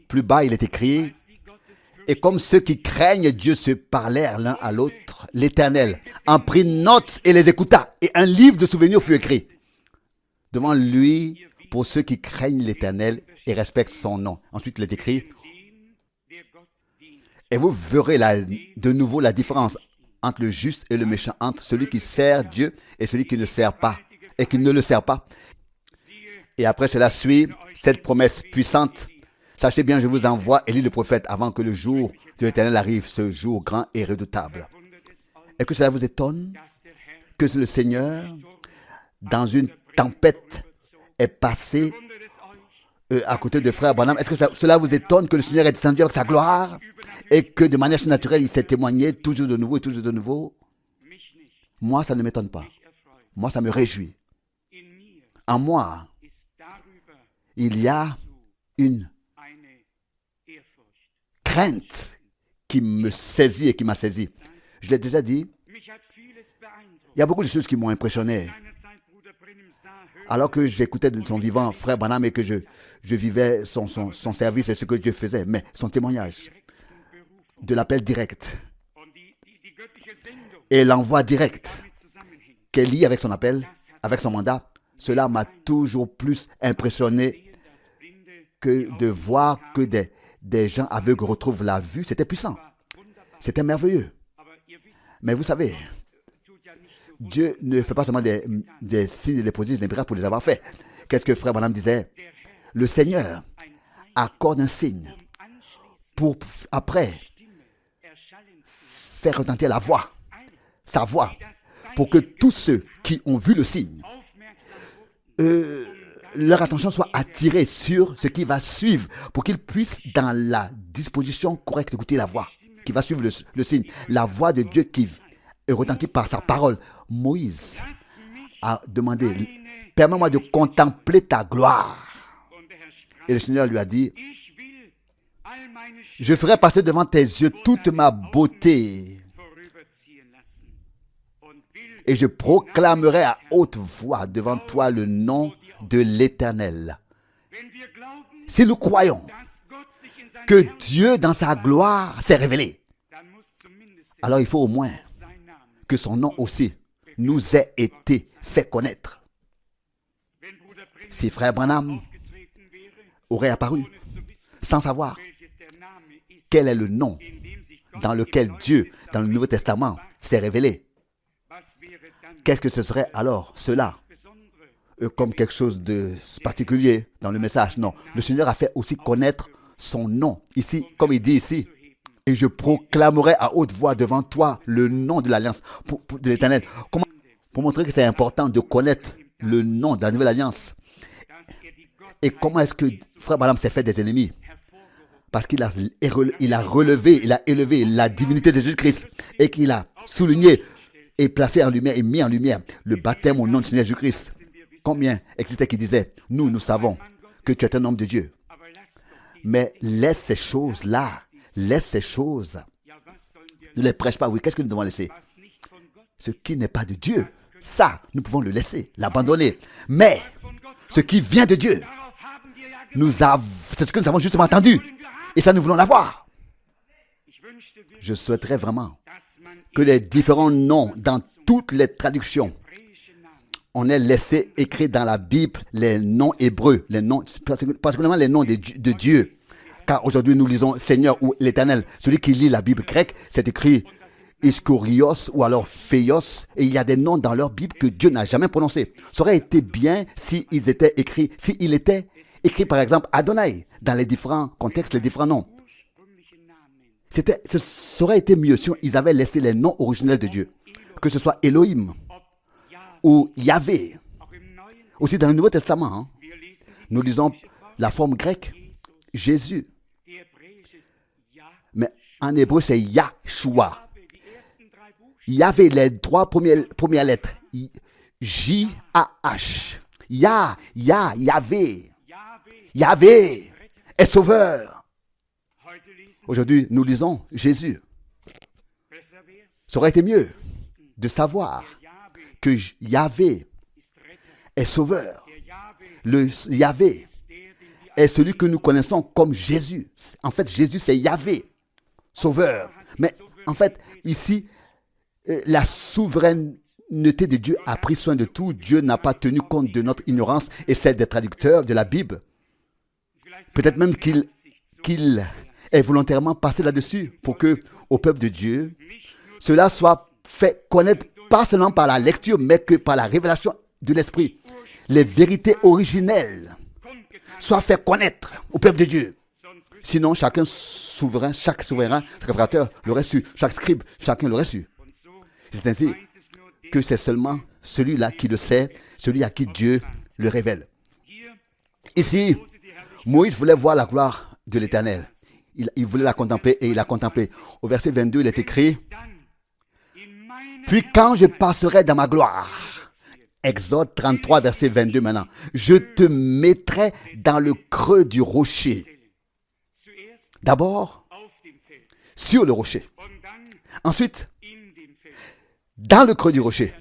plus bas, il est écrit, et comme ceux qui craignent Dieu se parlèrent l'un à l'autre, l'Éternel en prit note et les écouta, et un livre de souvenirs fut écrit devant lui pour ceux qui craignent l'Éternel et respectent son nom. Ensuite, il est écrit, et vous verrez de nouveau la différence entre le juste et le méchant, entre celui qui sert Dieu et celui qui ne sert pas, et qui ne le sert pas. Et après cela suit cette promesse puissante. Sachez bien, je vous envoie Élie le prophète avant que le jour de l'Éternel arrive, ce jour grand et redoutable. Est-ce que cela vous étonne que le Seigneur, dans une tempête, est passé à côté de frère Branham? Est-ce que cela vous étonne que le Seigneur est descendu avec sa gloire et que de manière naturelle, il s'est témoigné toujours de nouveau et toujours de nouveau? Moi, ça ne m'étonne pas. Moi, ça me réjouit. En moi, il y a une crainte qui me saisit et qui m'a saisi. Je l'ai déjà dit, il y a beaucoup de choses qui m'ont impressionné. Alors que j'écoutais de son vivant frère Branham et que je vivais son service et ce que Dieu faisait, mais son témoignage de l'appel direct et l'envoi direct qu'elle lie avec son appel, avec son mandat, cela m'a toujours plus impressionné que de voir que des gens aveugles retrouvent la vue. C'était puissant. C'était merveilleux. Mais vous savez, Dieu ne fait pas seulement des signes et des prodiges, des miracles pour les avoir faits. Qu'est-ce que frère Branham disait? Le Seigneur accorde un signe pour après faire retentir la voix, sa voix, pour que tous ceux qui ont vu le signe, leur attention soit attirée sur ce qui va suivre, pour qu'ils puissent, dans la disposition correcte, écouter la voix. qui va suivre le signe. La voix de Dieu qui est retentie par sa parole. Moïse a demandé, permets-moi de contempler ta gloire. Et le Seigneur lui a dit, je ferai passer devant tes yeux toute ma beauté. Et je proclamerai à haute voix devant toi le nom de l'Éternel. Si nous croyons que Dieu dans sa gloire s'est révélé, alors il faut au moins que son nom aussi nous ait été fait connaître. Si frère Branham aurait apparu sans savoir quel est le nom dans lequel Dieu, dans le Nouveau Testament, s'est révélé, qu'est-ce que ce serait alors cela comme quelque chose de particulier dans le message? Non, le Seigneur a fait aussi connaître son nom. Ici, comme il dit ici, et je proclamerai à haute voix devant toi le nom de l'Alliance de l'Éternel. Pour montrer que c'est important de connaître le nom de la nouvelle alliance. Et comment est-ce que frère Branham s'est fait des ennemis? Parce qu'il a relevé, il a élevé la divinité de Jésus-Christ et qu'il a souligné et placé en lumière et mis en lumière le baptême au nom du Seigneur Jésus-Christ. Combien existait qui disaient, nous savons que tu es un homme de Dieu. Mais laisse ces choses-là, laisse ces choses. Ne les prêche pas. Oui, qu'est-ce que nous devons laisser? Ce qui n'est pas de Dieu, ça, nous pouvons le laisser, l'abandonner. Mais ce qui vient de Dieu, c'est ce que nous avons justement entendu. Et ça, nous voulons l'avoir. Je souhaiterais vraiment que les différents noms dans toutes les traductions, on ait laissé écrire dans la Bible les noms hébreux, les noms, particulièrement les noms de Dieu. Car aujourd'hui, nous lisons Seigneur ou l'Éternel. Celui qui lit la Bible grecque, c'est écrit Iskorios ou alors Phéios. Et il y a des noms dans leur Bible que Dieu n'a jamais prononcés. Ça aurait été bien s'il était écrit par exemple Adonai dans les différents contextes, les différents noms. Ça aurait été mieux si ils avaient laissé les noms originels de Dieu. Que ce soit Elohim ou Yahvé. Aussi dans le Nouveau Testament, nous lisons la forme grecque, Jésus. Mais en hébreu, c'est Yahshua. Yahvé, les trois premières lettres. J-A-H. Yahvé. Yahvé est sauveur. Aujourd'hui, nous lisons Jésus. Ça aurait été mieux de savoir que Yahvé est sauveur. Le Yahvé est celui que nous connaissons comme Jésus. En fait, Jésus, c'est Yahvé, sauveur. Mais en fait, ici, la souveraineté de Dieu a pris soin de tout. Dieu n'a pas tenu compte de notre ignorance et celle des traducteurs de la Bible. Peut-être même qu'il est volontairement passé là-dessus pour que, au peuple de Dieu, cela soit fait connaître pas seulement par la lecture, mais que par la révélation de l'Esprit. Les vérités originelles soient fait connaître au peuple de Dieu. Sinon, chaque souverain, chaque révélateur l'aurait su. Chaque scribe, chacun l'aurait su. C'est ainsi que c'est seulement celui-là qui le sait, celui à qui Dieu le révèle. Ici, Moïse voulait voir la gloire de l'Éternel. Il voulait la contempler et il l'a contemplée. Au verset 22, il est écrit, « Puis quand je passerai dans ma gloire », Exode 33, verset 22 maintenant, « je te mettrai dans le creux du rocher. » D'abord, sur le rocher. Ensuite, dans le creux du rocher.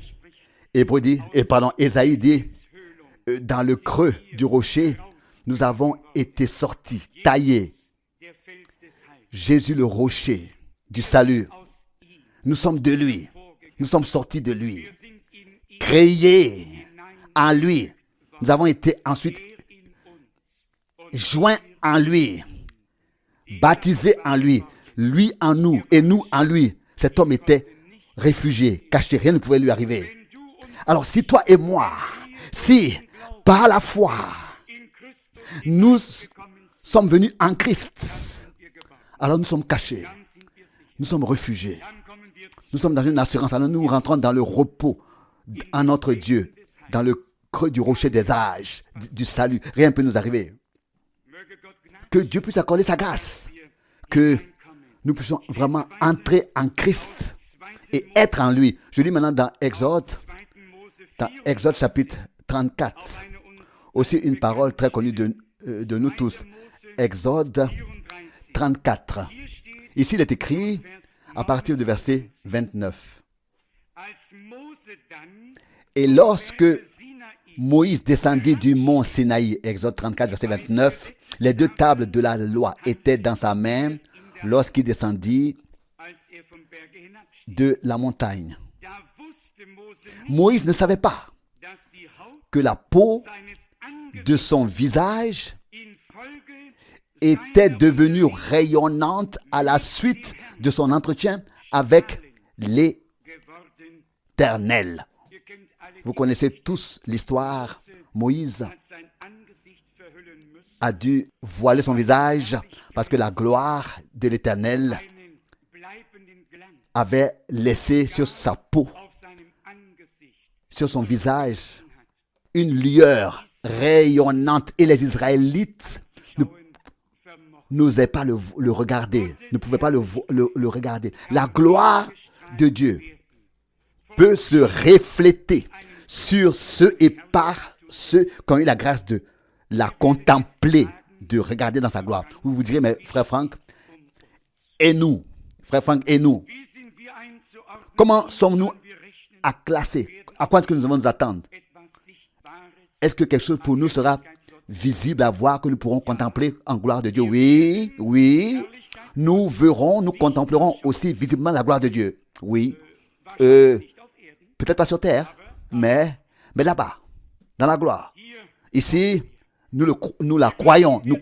Ésaïe dit, dans le creux du rocher, nous avons été sortis, taillés. Jésus le rocher du salut. Nous sommes de lui. Nous sommes sortis de lui. Créés en lui. Nous avons été ensuite joints en lui. Baptisés en lui. Lui en nous et nous en lui. Cet homme était réfugié, caché. Rien ne pouvait lui arriver. Alors si toi et moi, si par la foi, nous sommes venus en Christ, alors nous sommes cachés. Nous sommes réfugiés. Nous sommes dans une assurance. Alors nous rentrons dans le repos en notre Dieu, dans le creux du rocher des âges, du salut. Rien ne peut nous arriver. Que Dieu puisse accorder sa grâce. Que nous puissions vraiment entrer en Christ et être en lui. Je lis maintenant dans Exode chapitre 34, aussi une parole très connue de nous tous. Exode 34. Ici, il est écrit à partir du verset 29. Et lorsque Moïse descendit du mont Sinaï, Exode 34, verset 29, les deux tables de la loi étaient dans sa main lorsqu'il descendit de la montagne. Moïse ne savait pas que la peau de son visage était devenue rayonnante à la suite de son entretien avec l'Éternel. Vous connaissez tous l'histoire. Moïse a dû voiler son visage parce que la gloire de l'Éternel avait laissé sur sa peau, sur son visage, une lueur rayonnante. Et les Israélites n'osaient pas le regarder, ne pouvaient pas le regarder. La gloire de Dieu peut se refléter sur ceux et par ceux qui ont eu la grâce de la contempler, de regarder dans sa gloire. Vous vous direz, mais frère Franck, et nous, frère Franck, et nous, comment sommes-nous à classer? À quoi est-ce que nous devons nous attendre? Est-ce que quelque chose pour nous sera visible à voir, que nous pourrons contempler en gloire de Dieu? Oui, oui. Nous verrons, nous contemplerons aussi visiblement la gloire de Dieu. Oui. Peut-être pas sur terre, mais là-bas, dans la gloire. Ici, nous la croyons. Nous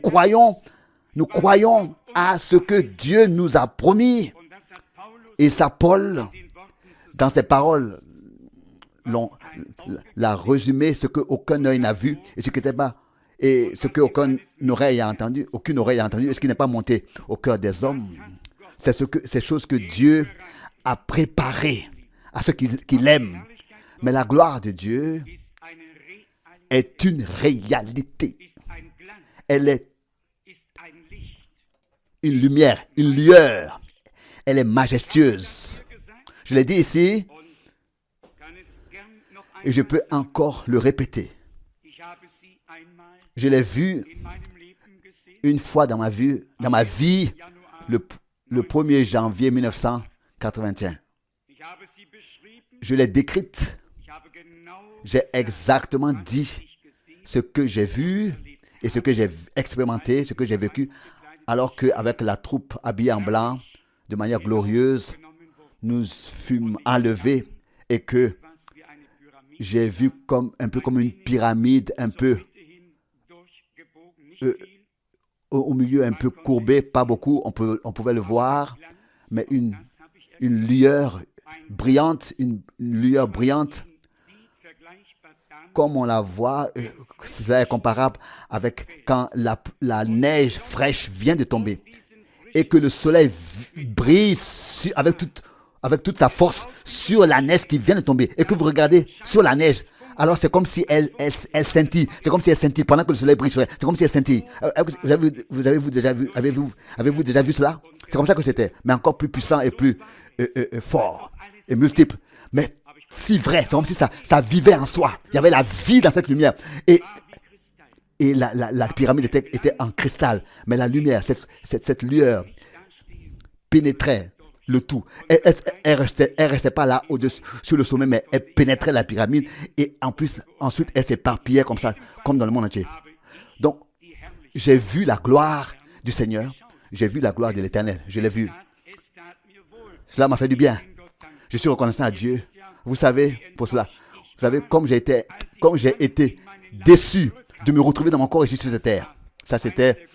croyons à ce que Dieu nous a promis. Et ça, Paul, dans ses paroles, l'a résumé, ce qu'aucun œil n'a vu et ce qui n'était pas, et ce qu'aucune oreille a entendu, et ce qui n'est pas monté au cœur des hommes. C'est ces choses que Dieu a préparées à ceux qui l'aiment. Mais la gloire de Dieu est une réalité. Elle est une lumière, une lueur. Elle est majestueuse. Je l'ai dit ici, et je peux encore le répéter. Je l'ai vu une fois dans ma vie, le 1er janvier 1981. Je l'ai décrite. J'ai exactement dit ce que j'ai vu et ce que j'ai expérimenté, ce que j'ai vécu, alors qu'avec la troupe habillée en blanc, de manière glorieuse, nous fûmes enlevés et que j'ai vu un peu comme une pyramide, un peu au milieu un peu courbée, pas beaucoup, on pouvait le voir, mais une lueur brillante, comme on la voit, cela est comparable avec quand la neige fraîche vient de tomber et que le soleil brille avec toute sa force sur la neige qui vient de tomber et que vous regardez sur la neige. Alors c'est comme si elle scintille. C'est comme si elle scintille pendant que le soleil brille sur elle. C'est comme si elle scintille. Avez-vous déjà vu cela? C'est comme ça que c'était, mais encore plus puissant et plus fort et multiple. Mais si vrai, c'est comme si ça vivait en soi. Il y avait la vie dans cette lumière. Et la pyramide était en cristal. Mais la lumière, cette lueur pénétrait le tout. Elle restait pas là au-dessus, sur le sommet, mais elle pénétrait la pyramide et ensuite elle s'éparpillait comme ça, comme dans le monde entier. Donc, j'ai vu la gloire du Seigneur, j'ai vu la gloire de l'Éternel, je l'ai vu. Cela m'a fait du bien. Je suis reconnaissant à Dieu. Vous savez, pour cela, vous savez, comme j'ai été déçu de me retrouver dans mon corps ici sur cette terre. Ça, c'était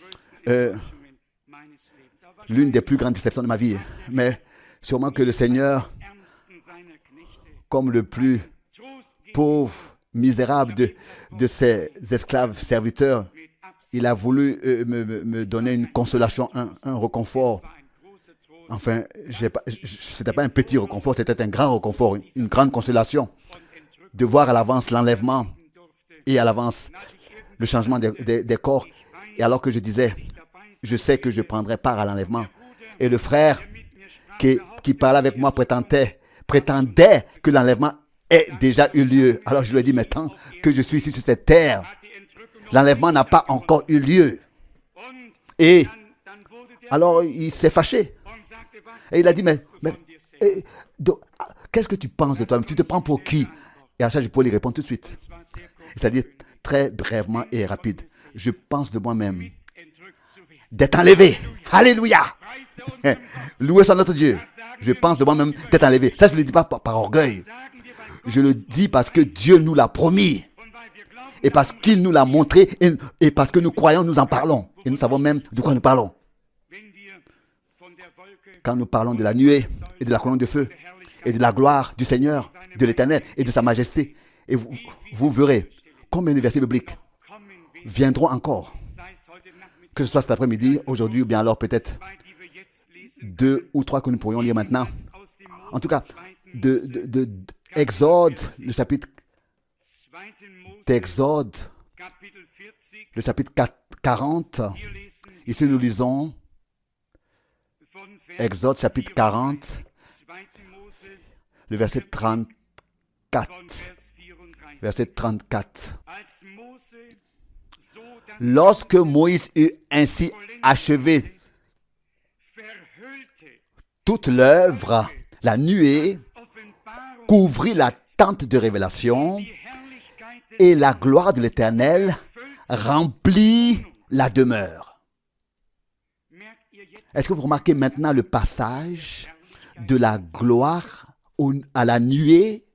l'une des plus grandes déceptions de ma vie. Mais sûrement que le Seigneur, comme le plus pauvre, misérable de ses esclaves serviteurs, il a voulu me donner une consolation, un réconfort. Enfin, ce n'était pas un petit réconfort, c'était un grand réconfort, une grande consolation de voir à l'avance l'enlèvement et à l'avance le changement des corps. Et alors que je disais, je sais que je prendrai part à l'enlèvement. Et le frère qui parlait avec moi prétendait que l'enlèvement ait déjà eu lieu. Alors je lui ai dit, mais tant que je suis ici sur cette terre, l'enlèvement n'a pas encore eu lieu. Et alors il s'est fâché. Et il a dit, mais qu'est-ce que tu penses de toi-même? Tu te prends pour qui? Et à ça, je peux lui répondre tout de suite. C'est-à-dire très brièvement et rapide. Je pense de moi-même d'être enlevé. Alléluia! Loué soit notre Dieu. Je pense de moi-même d'être enlevé. Ça, je ne le dis pas par orgueil. Je le dis parce que Dieu nous l'a promis. Et parce qu'il nous l'a montré. Et parce que nous croyons, nous en parlons. Et nous savons même de quoi nous parlons. Quand nous parlons de la nuée et de la colonne de feu et de la gloire du Seigneur, de l'Éternel et de sa majesté, et vous verrez combien de versets bibliques viendront encore, que ce soit cet après-midi, aujourd'hui, ou bien alors peut-être 2 ou 3 que nous pourrions lire maintenant. En tout cas, de Exode, le chapitre d'Exode, le chapitre 40. Ici, nous lisons Exode, chapitre 40, le verset 34. Verset 34. Lorsque Moïse eut ainsi achevé toute l'œuvre, la nuée couvrit la tente de révélation et la gloire de l'Éternel remplit la demeure. Est-ce que vous remarquez maintenant le passage de la gloire à la nuée?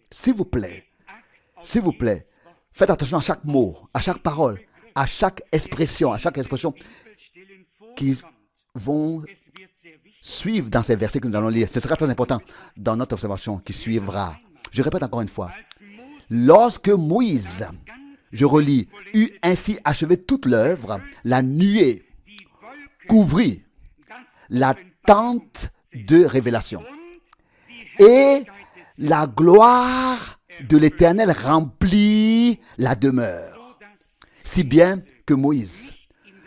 S'il vous plaît, faites attention à chaque mot, à chaque parole, à chaque expression qui vont suivre dans ces versets que nous allons lire. Ce sera très important dans notre observation qui suivra. Je répète encore une fois. Lorsque Moïse, je relis, eut ainsi achevé toute l'œuvre, la nuée couvrit la tente de révélation et la gloire de l'Éternel remplit la demeure, si bien que Moïse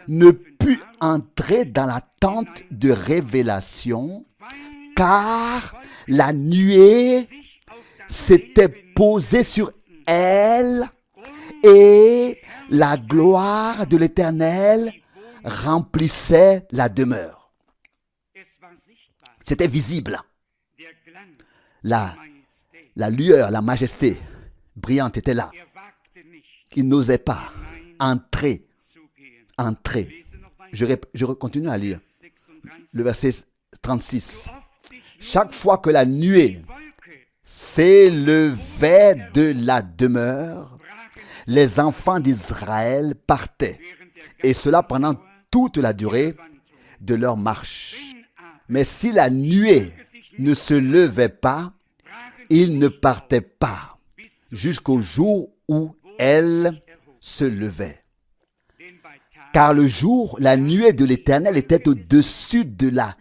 ne put entrer dans la tente de révélation, car la nuée s'était posée sur elle et la gloire de l'Éternel remplissait la demeure. C'était visible. La lueur, la majesté brillante était là. Il n'osait pas entrer. Je continue à lire le verset 36. Chaque fois que la nuée s'élevait de la demeure, les enfants d'Israël partaient, et cela pendant toute la durée de leur marche. Mais si la nuée ne se levait pas, ils ne partaient pas jusqu'au jour où elle se levait. Car le jour, la nuée de l'Éternel était au-dessus de la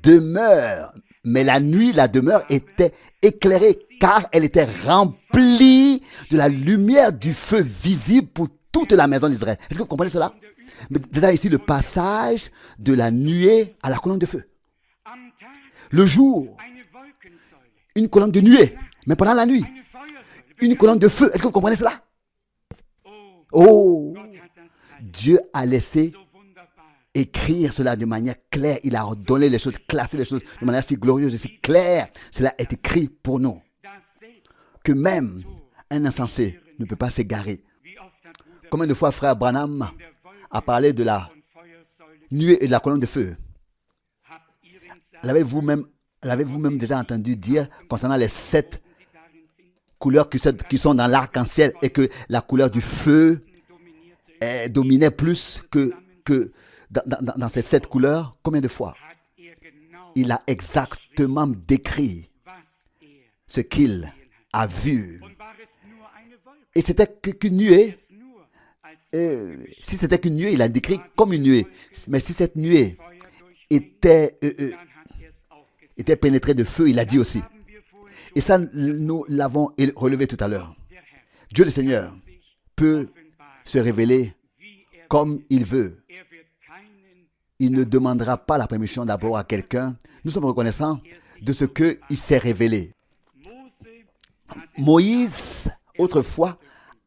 demeure. Mais la nuit, la demeure était éclairée, car elle était remplie de la lumière du feu visible pour toute la maison d'Israël. Est-ce que vous comprenez cela? Mais déjà ici, le passage de la nuée à la colonne de feu. Le jour, une colonne de nuée, mais pendant la nuit, une colonne de feu. Est-ce que vous comprenez cela? Oh, Dieu a laissé écrire cela de manière claire. Il a ordonné les choses, classé les choses de manière si glorieuse et si claire. Cela est écrit pour nous. Que même un insensé ne peut pas s'égarer. Combien de fois frère Branham a parlé de la nuée et de la colonne de feu? L'avez-vous même déjà entendu dire concernant les 7 couleurs qui sont dans l'arc-en-ciel et que la couleur du feu dominait plus que dans ces 7 couleurs? Combien de fois il a exactement décrit ce qu'il a vu? Et c'était qu'une nuée. Si c'était qu'une nuée, il a décrit comme une nuée. Mais si cette nuée était pénétrée de feu, il a dit aussi. Et ça, nous l'avons relevé tout à l'heure. Dieu le Seigneur peut se révéler comme il veut. il ne demandera pas la permission d'abord à quelqu'un. Nous sommes reconnaissants de ce qu'il s'est révélé. Moïse, autrefois,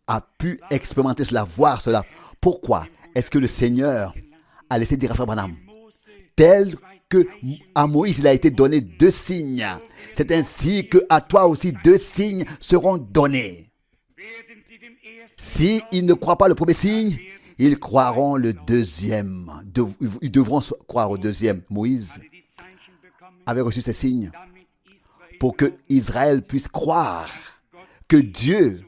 a pu expérimenter cela, voir cela. Pourquoi est-ce que le Seigneur a laissé dire à Frère Branham, tel que à Moïse il a été donné 2 signes, c'est ainsi que à toi aussi 2 signes seront donnés. Si ils ne croient pas le premier signe, ils croiront le deuxième. Ils devront croire au deuxième. Moïse avait reçu ces signes pour que Israël puisse croire que Dieu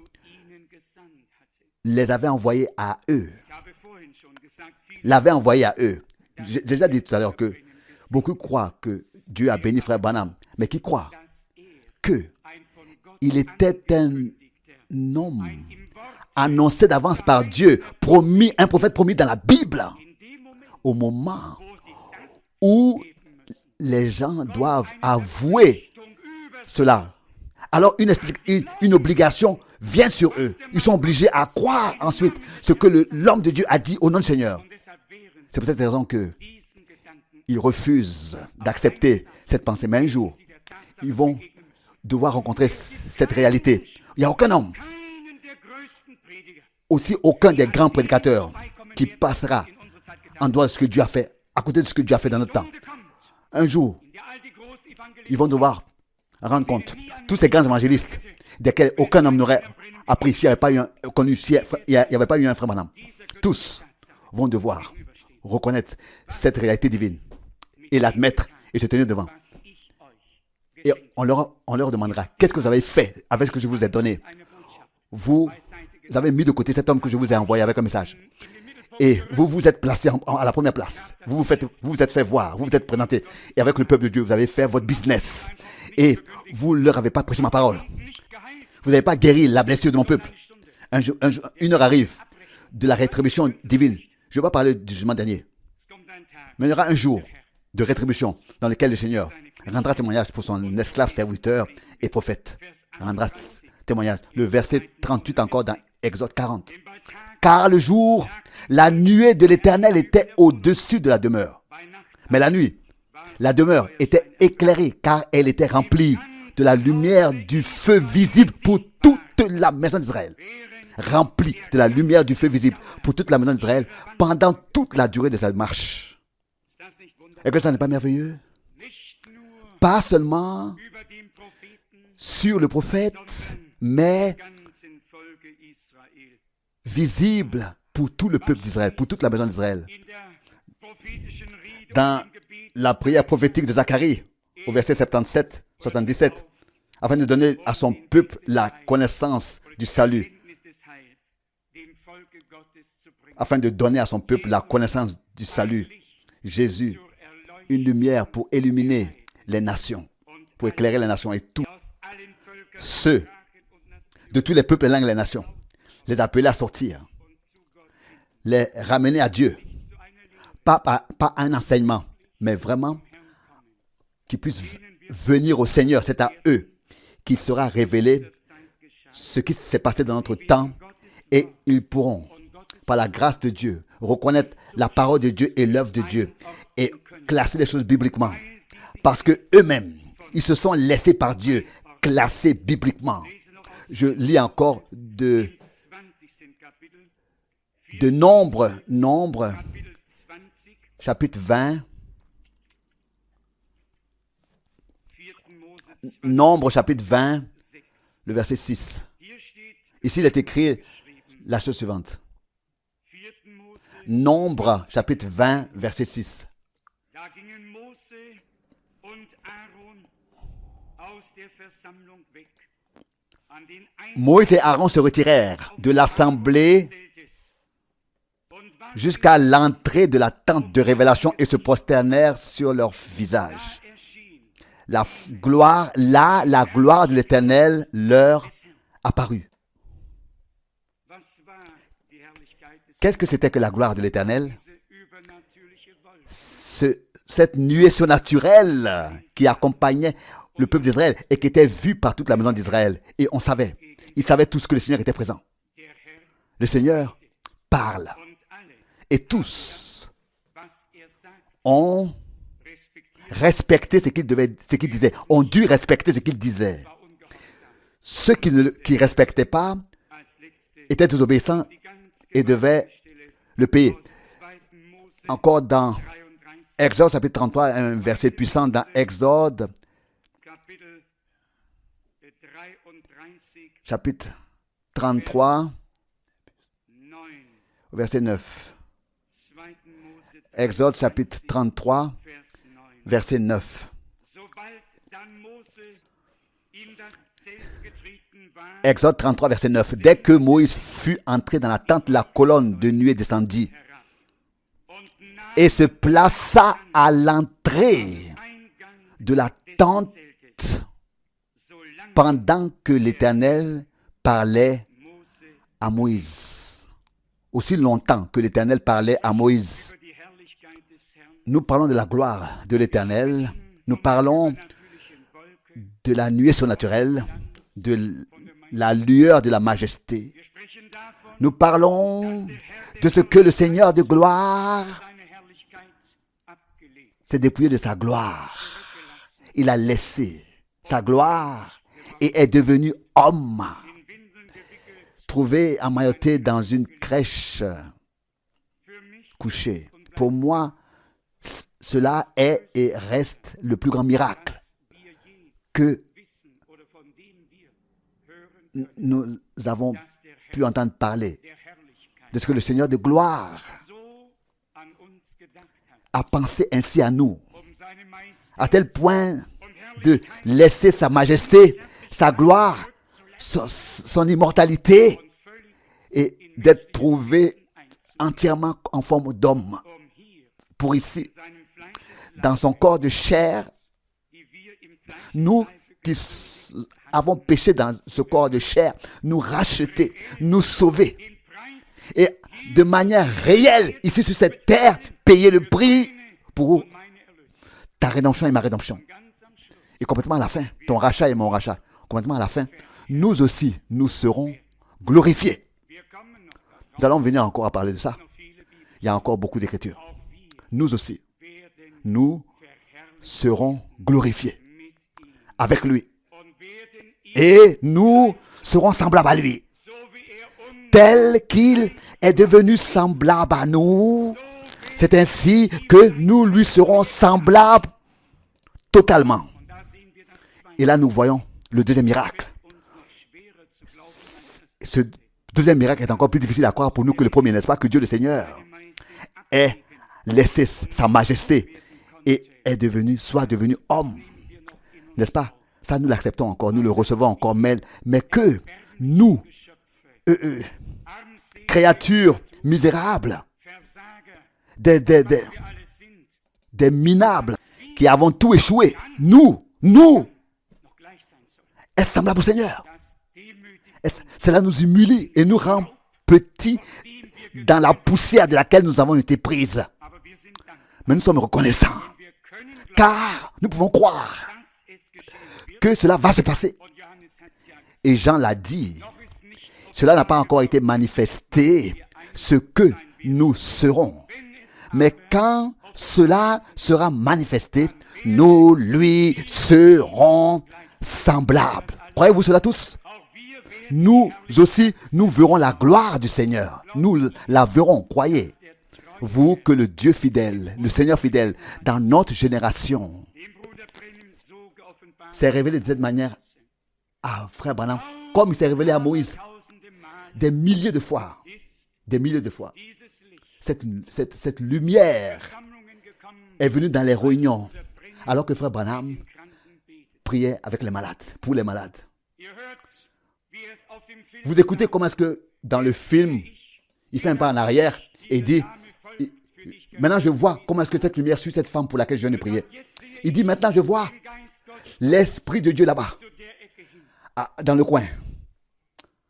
les avait envoyés à eux. L'avait envoyé à eux. J'ai déjà dit tout à l'heure que beaucoup croient que Dieu a béni Frère Branham, mais qui croient qu'il était un homme annoncé d'avance par Dieu, promis, un prophète promis dans la Bible, au moment où les gens doivent avouer cela. Alors une obligation vient sur eux. Ils sont obligés à croire ensuite ce que l'homme de Dieu a dit au nom du Seigneur. C'est pour cette raison qu'ils refusent d'accepter cette pensée. Mais un jour, ils vont devoir rencontrer cette réalité. Il n'y a aucun homme, aussi aucun des grands prédicateurs qui passera en dehors de ce que Dieu a fait, à côté de ce que Dieu a fait dans notre temps. Un jour, ils vont devoir rendre compte. Tous ces grands évangélistes, desquels aucun homme n'aurait appris s'il n'y avait pas eu un Frère Branham, tous vont devoir reconnaître cette réalité divine et l'admettre et se tenir devant. Et on leur demandera, qu'est-ce que vous avez fait avec ce que je vous ai donné? Vous avez mis de côté cet homme que je vous ai envoyé avec un message. Et vous vous êtes placé à la première place. Vous vous êtes fait voir, vous vous êtes présenté. Et avec le peuple de Dieu, vous avez fait votre business. Et vous ne leur avez pas prêché ma parole. Vous n'avez pas guéri la blessure de mon peuple. Une heure arrive de la rétribution divine. Je ne vais pas parler du jugement dernier. Mais il y aura un jour de rétribution dans lequel le Seigneur rendra témoignage pour son esclave, serviteur et prophète. Rendra témoignage. Le verset 38 encore dans Exode 40. Car le jour, la nuée de l'Éternel était au-dessus de la demeure. Mais la nuit, la demeure était éclairée car elle était remplie de la lumière du feu visible pour toute la maison d'Israël. Remplie de la lumière du feu visible pour toute la maison d'Israël pendant toute la durée de sa marche. Est-ce que ça n'est pas merveilleux? Pas seulement sur le prophète, mais visible pour tout le peuple d'Israël, pour toute la maison d'Israël. Dans la prière prophétique de Zacharie, au verset 77, 77, afin de donner à son peuple la connaissance du salut. Afin de donner à son peuple la connaissance du salut. Jésus, une lumière pour illuminer les nations, pour éclairer les nations et tous ceux de tous les peuples, les langues et les nations. Les appeler à sortir, les ramener à Dieu, pas un enseignement, mais vraiment qu'ils puissent venir au Seigneur. C'est à eux qu'il sera révélé ce qui s'est passé dans notre temps et ils pourront, par la grâce de Dieu, reconnaître la parole de Dieu et l'œuvre de Dieu et classer les choses bibliquement parce que eux-mêmes, ils se sont laissés par Dieu classer bibliquement. Je lis encore de Nombre, chapitre 20. Nombre, chapitre 20, le verset 6. Ici, il est écrit la chose suivante. Nombre, chapitre 20, verset 6. Moïse et Aaron se retirèrent de l'assemblée jusqu'à l'entrée de la tente de révélation et se prosternèrent sur leur visage. La gloire de l'Éternel leur apparut. Qu'est-ce que c'était que la gloire de l'Éternel? Cette nuée surnaturelle qui accompagnait le peuple d'Israël et qui était vue par toute la maison d'Israël. Et on savait, ils savaient tous que le Seigneur était présent. Le Seigneur parle. Et tous ont respecté ce qu'ils disaient, ont dû respecter ce qu'ils disaient. Ceux qui ne respectaient pas étaient désobéissants et devaient le payer. Encore dans Exode chapitre 33, un verset puissant dans Exode chapitre 33, verset 9. Exode chapitre 33, verset 9. Exode 33, verset 9. Dès que Moïse fut entré dans la tente, la colonne de nuée descendit et se plaça à l'entrée de la tente pendant que l'Éternel parlait à Moïse. Aussi longtemps que l'Éternel parlait à Moïse. Nous parlons de la gloire de l'Éternel. Nous parlons de la nuée surnaturelle, de la lueur de la majesté. Nous parlons de ce que le Seigneur de gloire s'est dépouillé de sa gloire. Il a laissé sa gloire et est devenu homme, trouvé emmailloté dans une crèche, couché. Pour moi, cela est et reste le plus grand miracle que nous avons pu entendre parler, de ce que le Seigneur de gloire a pensé ainsi à nous, à tel point de laisser sa majesté, sa gloire, son immortalité, et d'être trouvé entièrement en forme d'homme, pour ici, dans son corps de chair, nous qui avons péché dans ce corps de chair, nous racheter, nous sauver, et de manière réelle, ici sur cette terre, payer le prix pour ta rédemption et ma rédemption. Et complètement à la fin, ton rachat et mon rachat, complètement à la fin, nous aussi, nous serons glorifiés. Nous allons venir encore à parler de ça. Il y a encore beaucoup d'écritures. Nous aussi, nous serons glorifiés avec lui. Et nous serons semblables à lui. Tel qu'il est devenu semblable à nous, c'est ainsi que nous lui serons semblables totalement. Et là, nous voyons le deuxième miracle. Ce deuxième miracle est encore plus difficile à croire pour nous que le premier, n'est-ce pas? Que Dieu le Seigneur ait laissé sa majesté et soit devenu homme. N'est-ce pas? Ça, nous l'acceptons encore, nous le recevons encore, mais que nous, créatures misérables, des minables, qui avons tout échoué, nous, être semblables au Seigneur. Cela nous humilie et nous rend petits dans la poussière de laquelle nous avons été prises. Mais nous sommes reconnaissants, car nous pouvons croire que cela va se passer. Et Jean l'a dit, cela n'a pas encore été manifesté, ce que nous serons. Mais quand cela sera manifesté, nous lui serons semblables. Croyez-vous cela tous? Nous aussi, nous verrons la gloire du Seigneur. Nous la verrons, croyez. Vous que le Dieu fidèle, le Seigneur fidèle, dans notre génération, s'est révélé de cette manière à Frère Branham, comme il s'est révélé à Moïse, des milliers de fois. Des milliers de fois. Cette lumière est venue dans les réunions, alors que Frère Branham priait avec les malades, pour les malades. Vous écoutez comment est-ce que dans le film, il fait un pas en arrière et dit, maintenant je vois comment est-ce que cette lumière suit cette femme pour laquelle je viens de prier. Il dit, maintenant je vois l'Esprit de Dieu là-bas, dans le coin.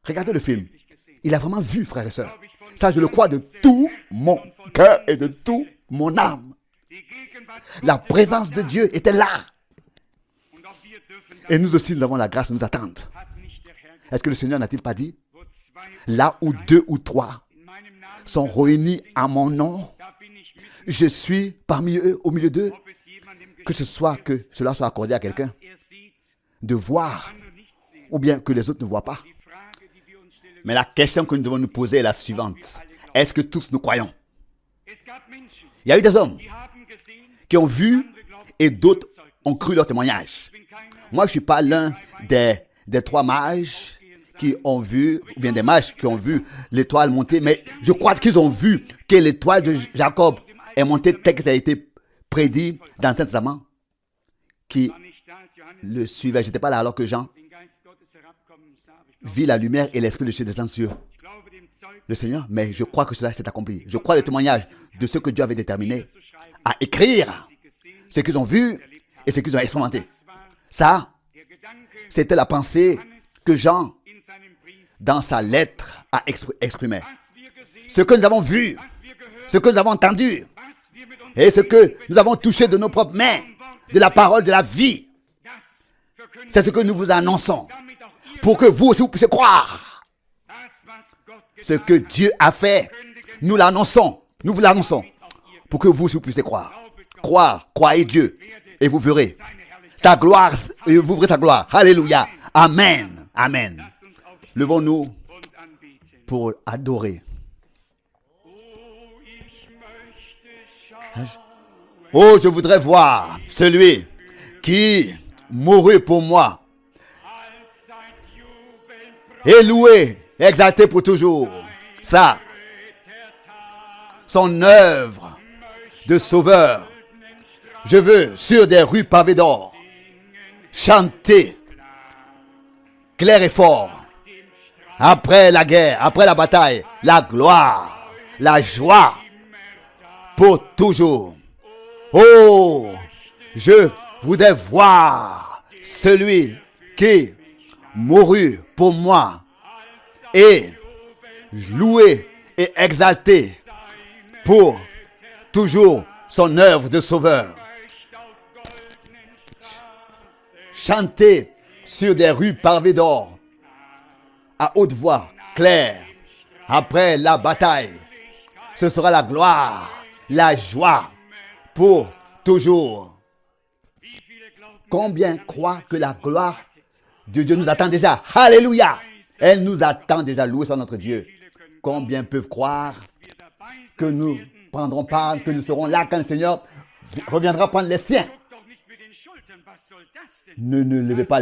Regardez le film. Il a vraiment vu, frères et sœurs. Ça, je le crois de tout mon cœur et de toute mon âme. La présence de Dieu était là. Et nous aussi, nous avons la grâce de nous attendre. Est-ce que le Seigneur n'a-t-il pas dit, là où 2 ou 3 sont réunis à mon nom, je suis parmi eux, au milieu d'eux, que cela soit accordé à quelqu'un de voir, ou bien que les autres ne voient pas. Mais la question que nous devons nous poser est la suivante. Est-ce que tous nous croyons? Il y a eu des hommes qui ont vu et d'autres ont cru leur témoignage. Moi, je ne suis pas l'un des trois mages qui ont vu, ou bien des mages qui ont vu l'étoile monter, mais je crois qu'ils ont vu que l'étoile de Jacob est montée tel que ça a été prédit dans l'Ancien Testament, qui le suivait. Je n'étais pas là alors que Jean vit la lumière et l'Esprit de Dieu descend sur le Seigneur, mais je crois que cela s'est accompli. Je crois le témoignage de ce que Dieu avait déterminé à écrire, ce qu'ils ont vu et ce qu'ils ont expérimenté. Ça, c'était la pensée que Jean, dans sa lettre, a exprimée. Ce que nous avons vu, ce que nous avons entendu et ce que nous avons touché de nos propres mains, de la parole de la vie, c'est ce que nous vous annonçons pour que vous aussi vous puissiez croire. Ce que Dieu a fait, nous l'annonçons, nous vous l'annonçons pour que vous aussi vous puissiez croire. Croire, croyez Dieu et vous verrez sa gloire, et vous verrez sa gloire. Alléluia. Amen. Amen. Levons-nous pour adorer. Oh, je voudrais voir celui qui mourut pour moi et loué, exalté pour toujours. Ça, son œuvre de sauveur. Je veux, sur des rues pavées d'or, chanter clair et fort. Après la guerre, après la bataille, la gloire, la joie pour toujours. Oh, je voudrais voir celui qui mourut pour moi et loué et exalté pour toujours son œuvre de sauveur. Chanter sur des rues pavées d'or à haute voix, claire, après la bataille. Ce sera la gloire, la joie pour toujours. Combien croient que la gloire de Dieu nous attend déjà? Alléluia! Elle nous attend déjà, loué soit notre Dieu. Combien peuvent croire que nous prendrons part, que nous serons là quand le Seigneur reviendra prendre les siens? Ne levez pas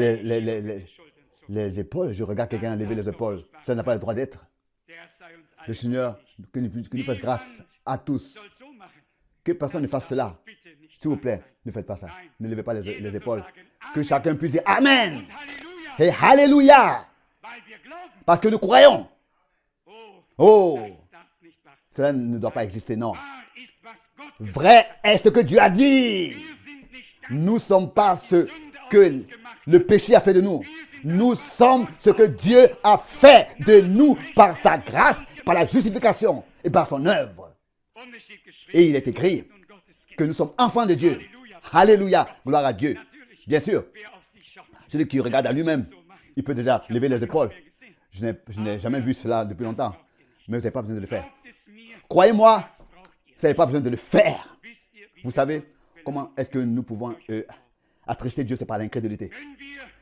les épaules. Je regarde quelqu'un lever les épaules. Ça n'a pas le droit d'être. Le Seigneur, que nous fasse grâce à tous. Que personne ne fasse cela. S'il vous plaît, ne faites pas ça. Ne levez pas les épaules. Que chacun puisse dire Amen et Alléluia. Parce que nous croyons. Oh, cela ne doit pas exister, non. Vrai est ce que Dieu a dit. Nous ne sommes pas ce que le péché a fait de nous. Nous sommes ce que Dieu a fait de nous par sa grâce, par la justification et par son œuvre. Et il est écrit que nous sommes enfants de Dieu. Alléluia, gloire à Dieu. Bien sûr, celui qui regarde à lui-même, il peut déjà lever les épaules. Je n'ai jamais vu cela depuis longtemps, mais vous n'avez pas besoin de le faire. Croyez-moi, vous n'avez pas besoin de le faire. Vous savez comment est-ce que nous pouvons attrister Dieu? C'est par l'incrédulité.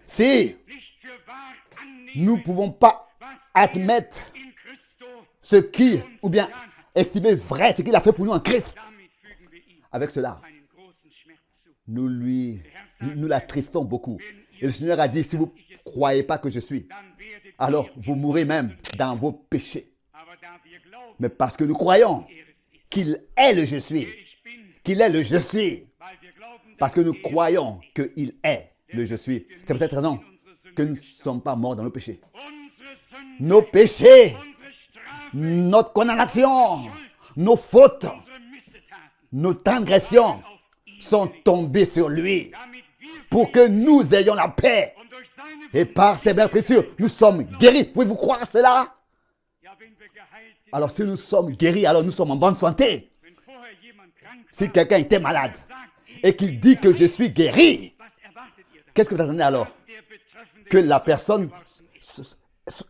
Si nous ne pouvons pas admettre ce qui, ou bien estimer vrai ce qu'il a fait pour nous en Christ, avec cela, nous l'attristons beaucoup. Et le Seigneur a dit, si vous ne croyez pas que je suis, alors vous mourrez même dans vos péchés. Mais parce que nous croyons qu'il est le je suis, qu'il est le je suis, parce que nous croyons qu'il est le je suis. C'est peut-être raison que nous ne sommes pas morts dans nos péchés. Nos péchés, notre condamnation, nos fautes, nos transgressions sont tombées sur lui pour que nous ayons la paix. Et par ses meurtrissures, nous sommes guéris. Pouvez-vous croire cela? Alors si nous sommes guéris, alors nous sommes en bonne santé. Si quelqu'un était malade et qu'il dit que je suis guéri, qu'est-ce que vous attendez alors? Que la personne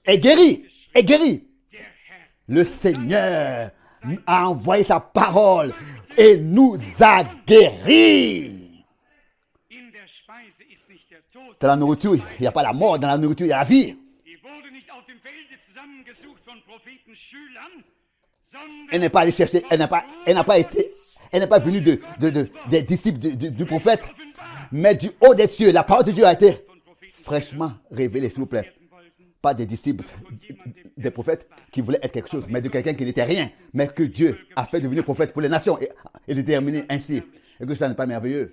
est guérie, est guérie. Le Seigneur a envoyé sa parole et nous a guéris. Dans la nourriture, il n'y a pas la mort. Dans la nourriture, il y a la vie. Elle n'est pas allée chercher, elle n'est pas venue des disciples du prophète, mais du haut des cieux. La parole de Dieu a été fraîchement révélée, s'il vous plaît. Pas des disciples des prophètes qui voulaient être quelque chose, mais de quelqu'un qui n'était rien, mais que Dieu a fait devenir prophète pour les nations et déterminé ainsi. Et que ça n'est pas merveilleux.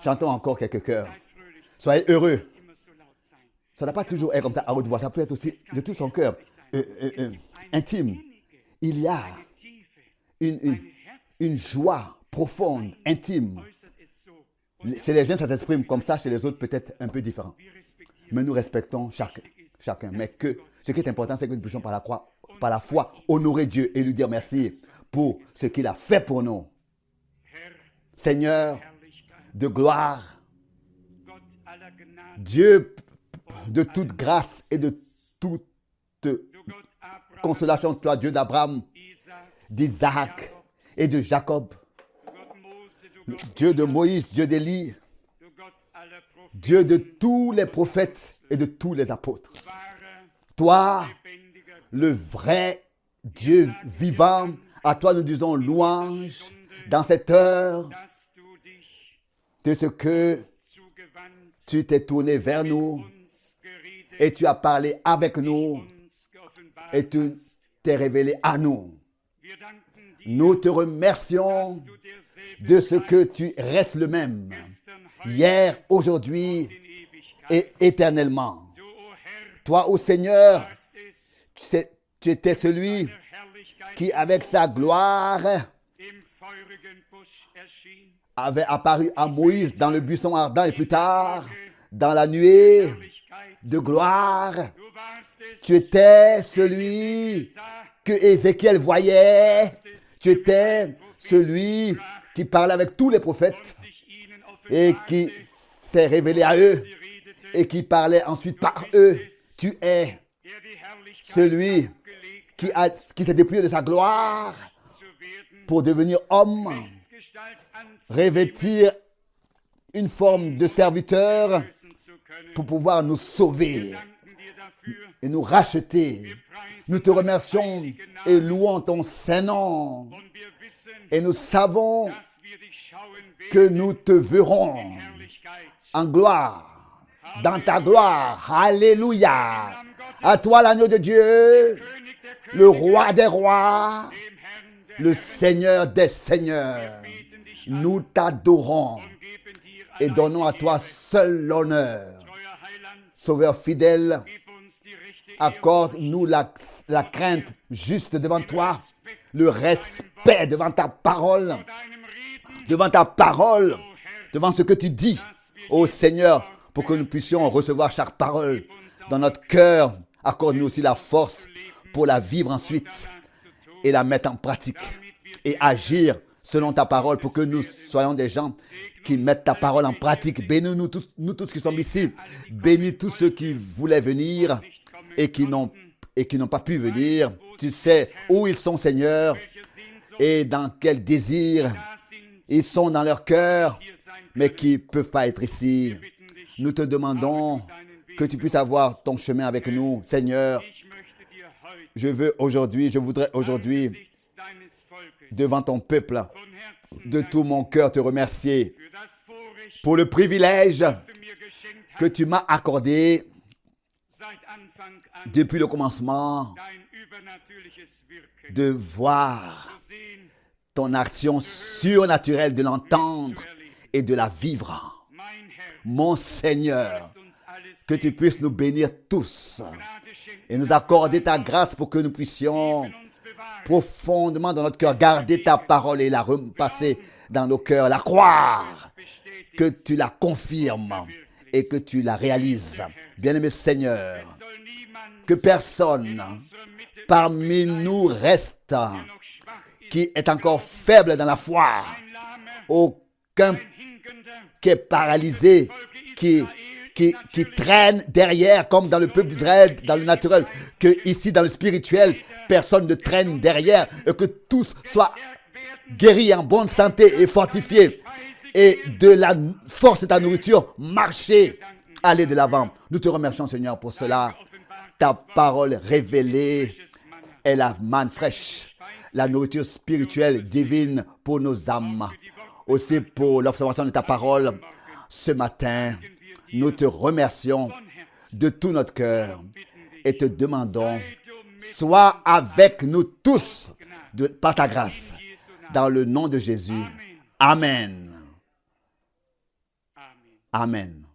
Chantons encore quelques chœurs. Soyez heureux. Ça n'a pas toujours être comme ça à haute voix, ça peut être aussi de tout son cœur intime. Il y a une joie profonde, intime. Chez les gens, ça s'exprime comme ça, chez les autres, peut-être un peu différent. Mais nous respectons chacun. Mais que ce qui est important, c'est que nous puissions par la foi, honorer Dieu et lui dire merci pour ce qu'il a fait pour nous. Seigneur de gloire, Dieu de toute grâce et de toute consolation, toi, Dieu d'Abraham, d'Isaac et de Jacob, Dieu de Moïse, Dieu d'Élie, Dieu de tous les prophètes et de tous les apôtres. Toi, le vrai Dieu vivant, à toi nous disons louange dans cette heure de ce que tu t'es tourné vers nous et tu as parlé avec nous et tu t'es révélé à nous. Nous te remercions de ce que tu restes le même, hier, aujourd'hui et éternellement. Toi, ô Seigneur, tu étais celui qui, avec sa gloire, avait apparu à Moïse dans le buisson ardent et plus tard, dans la nuée de gloire. Tu étais celui que Ézéchiel voyait. Tu étais celui qui parlait avec tous les prophètes et qui s'est révélé à eux et qui parlait ensuite par eux. Tu es celui qui s'est dépouillé de sa gloire pour devenir homme, revêtir une forme de serviteur pour pouvoir nous sauver et nous racheter. Nous te remercions et louons ton Saint-Nom. Et nous savons que nous te verrons en gloire, dans ta gloire. Alléluia. À toi l'agneau de Dieu, le roi des rois, le Seigneur des seigneurs. Nous t'adorons et donnons à toi seul l'honneur. Sauveur fidèle, accorde-nous la crainte juste devant toi, le respect devant ta parole, devant ce que tu dis, ô Seigneur, pour que nous puissions recevoir chaque parole dans notre cœur. Accorde-nous aussi la force pour la vivre ensuite et la mettre en pratique et agir selon ta parole pour que nous soyons des gens qui mettent ta parole en pratique. Bénis-nous tous qui sommes ici. Bénis tous ceux qui voulaient venir et qui n'ont pas pu venir. Tu sais où ils sont, Seigneur, et dans quel désir ils sont dans leur cœur, mais qui ne peuvent pas être ici. Nous te demandons que tu puisses avoir ton chemin avec nous, Seigneur. Je voudrais aujourd'hui, devant ton peuple, de tout mon cœur te remercier pour le privilège que tu m'as accordé depuis le commencement de voir ton action surnaturelle, de l'entendre et de la vivre. Mon Seigneur, que tu puisses nous bénir tous et nous accorder ta grâce pour que nous puissions profondément dans notre cœur garder ta parole et la repasser dans nos cœurs, la croire, que tu la confirmes et que tu la réalises. Bien-aimé Seigneur, que personne parmi nous reste qui est encore faible dans la foi, aucun qui est paralysé, qui traîne derrière, comme dans le peuple d'Israël, dans le naturel, que ici, dans le spirituel, personne ne traîne derrière, et que tous soient guéri, en bonne santé et fortifié, et de la force de ta nourriture, marcher, aller de l'avant. Nous te remercions, Seigneur, pour cela. Ta parole révélée est la manne fraîche, la nourriture spirituelle divine pour nos âmes. Aussi pour l'observation de ta parole ce matin, nous te remercions de tout notre cœur et te demandons, sois avec nous tous par ta grâce, dans le nom de Jésus. Amen. Amen.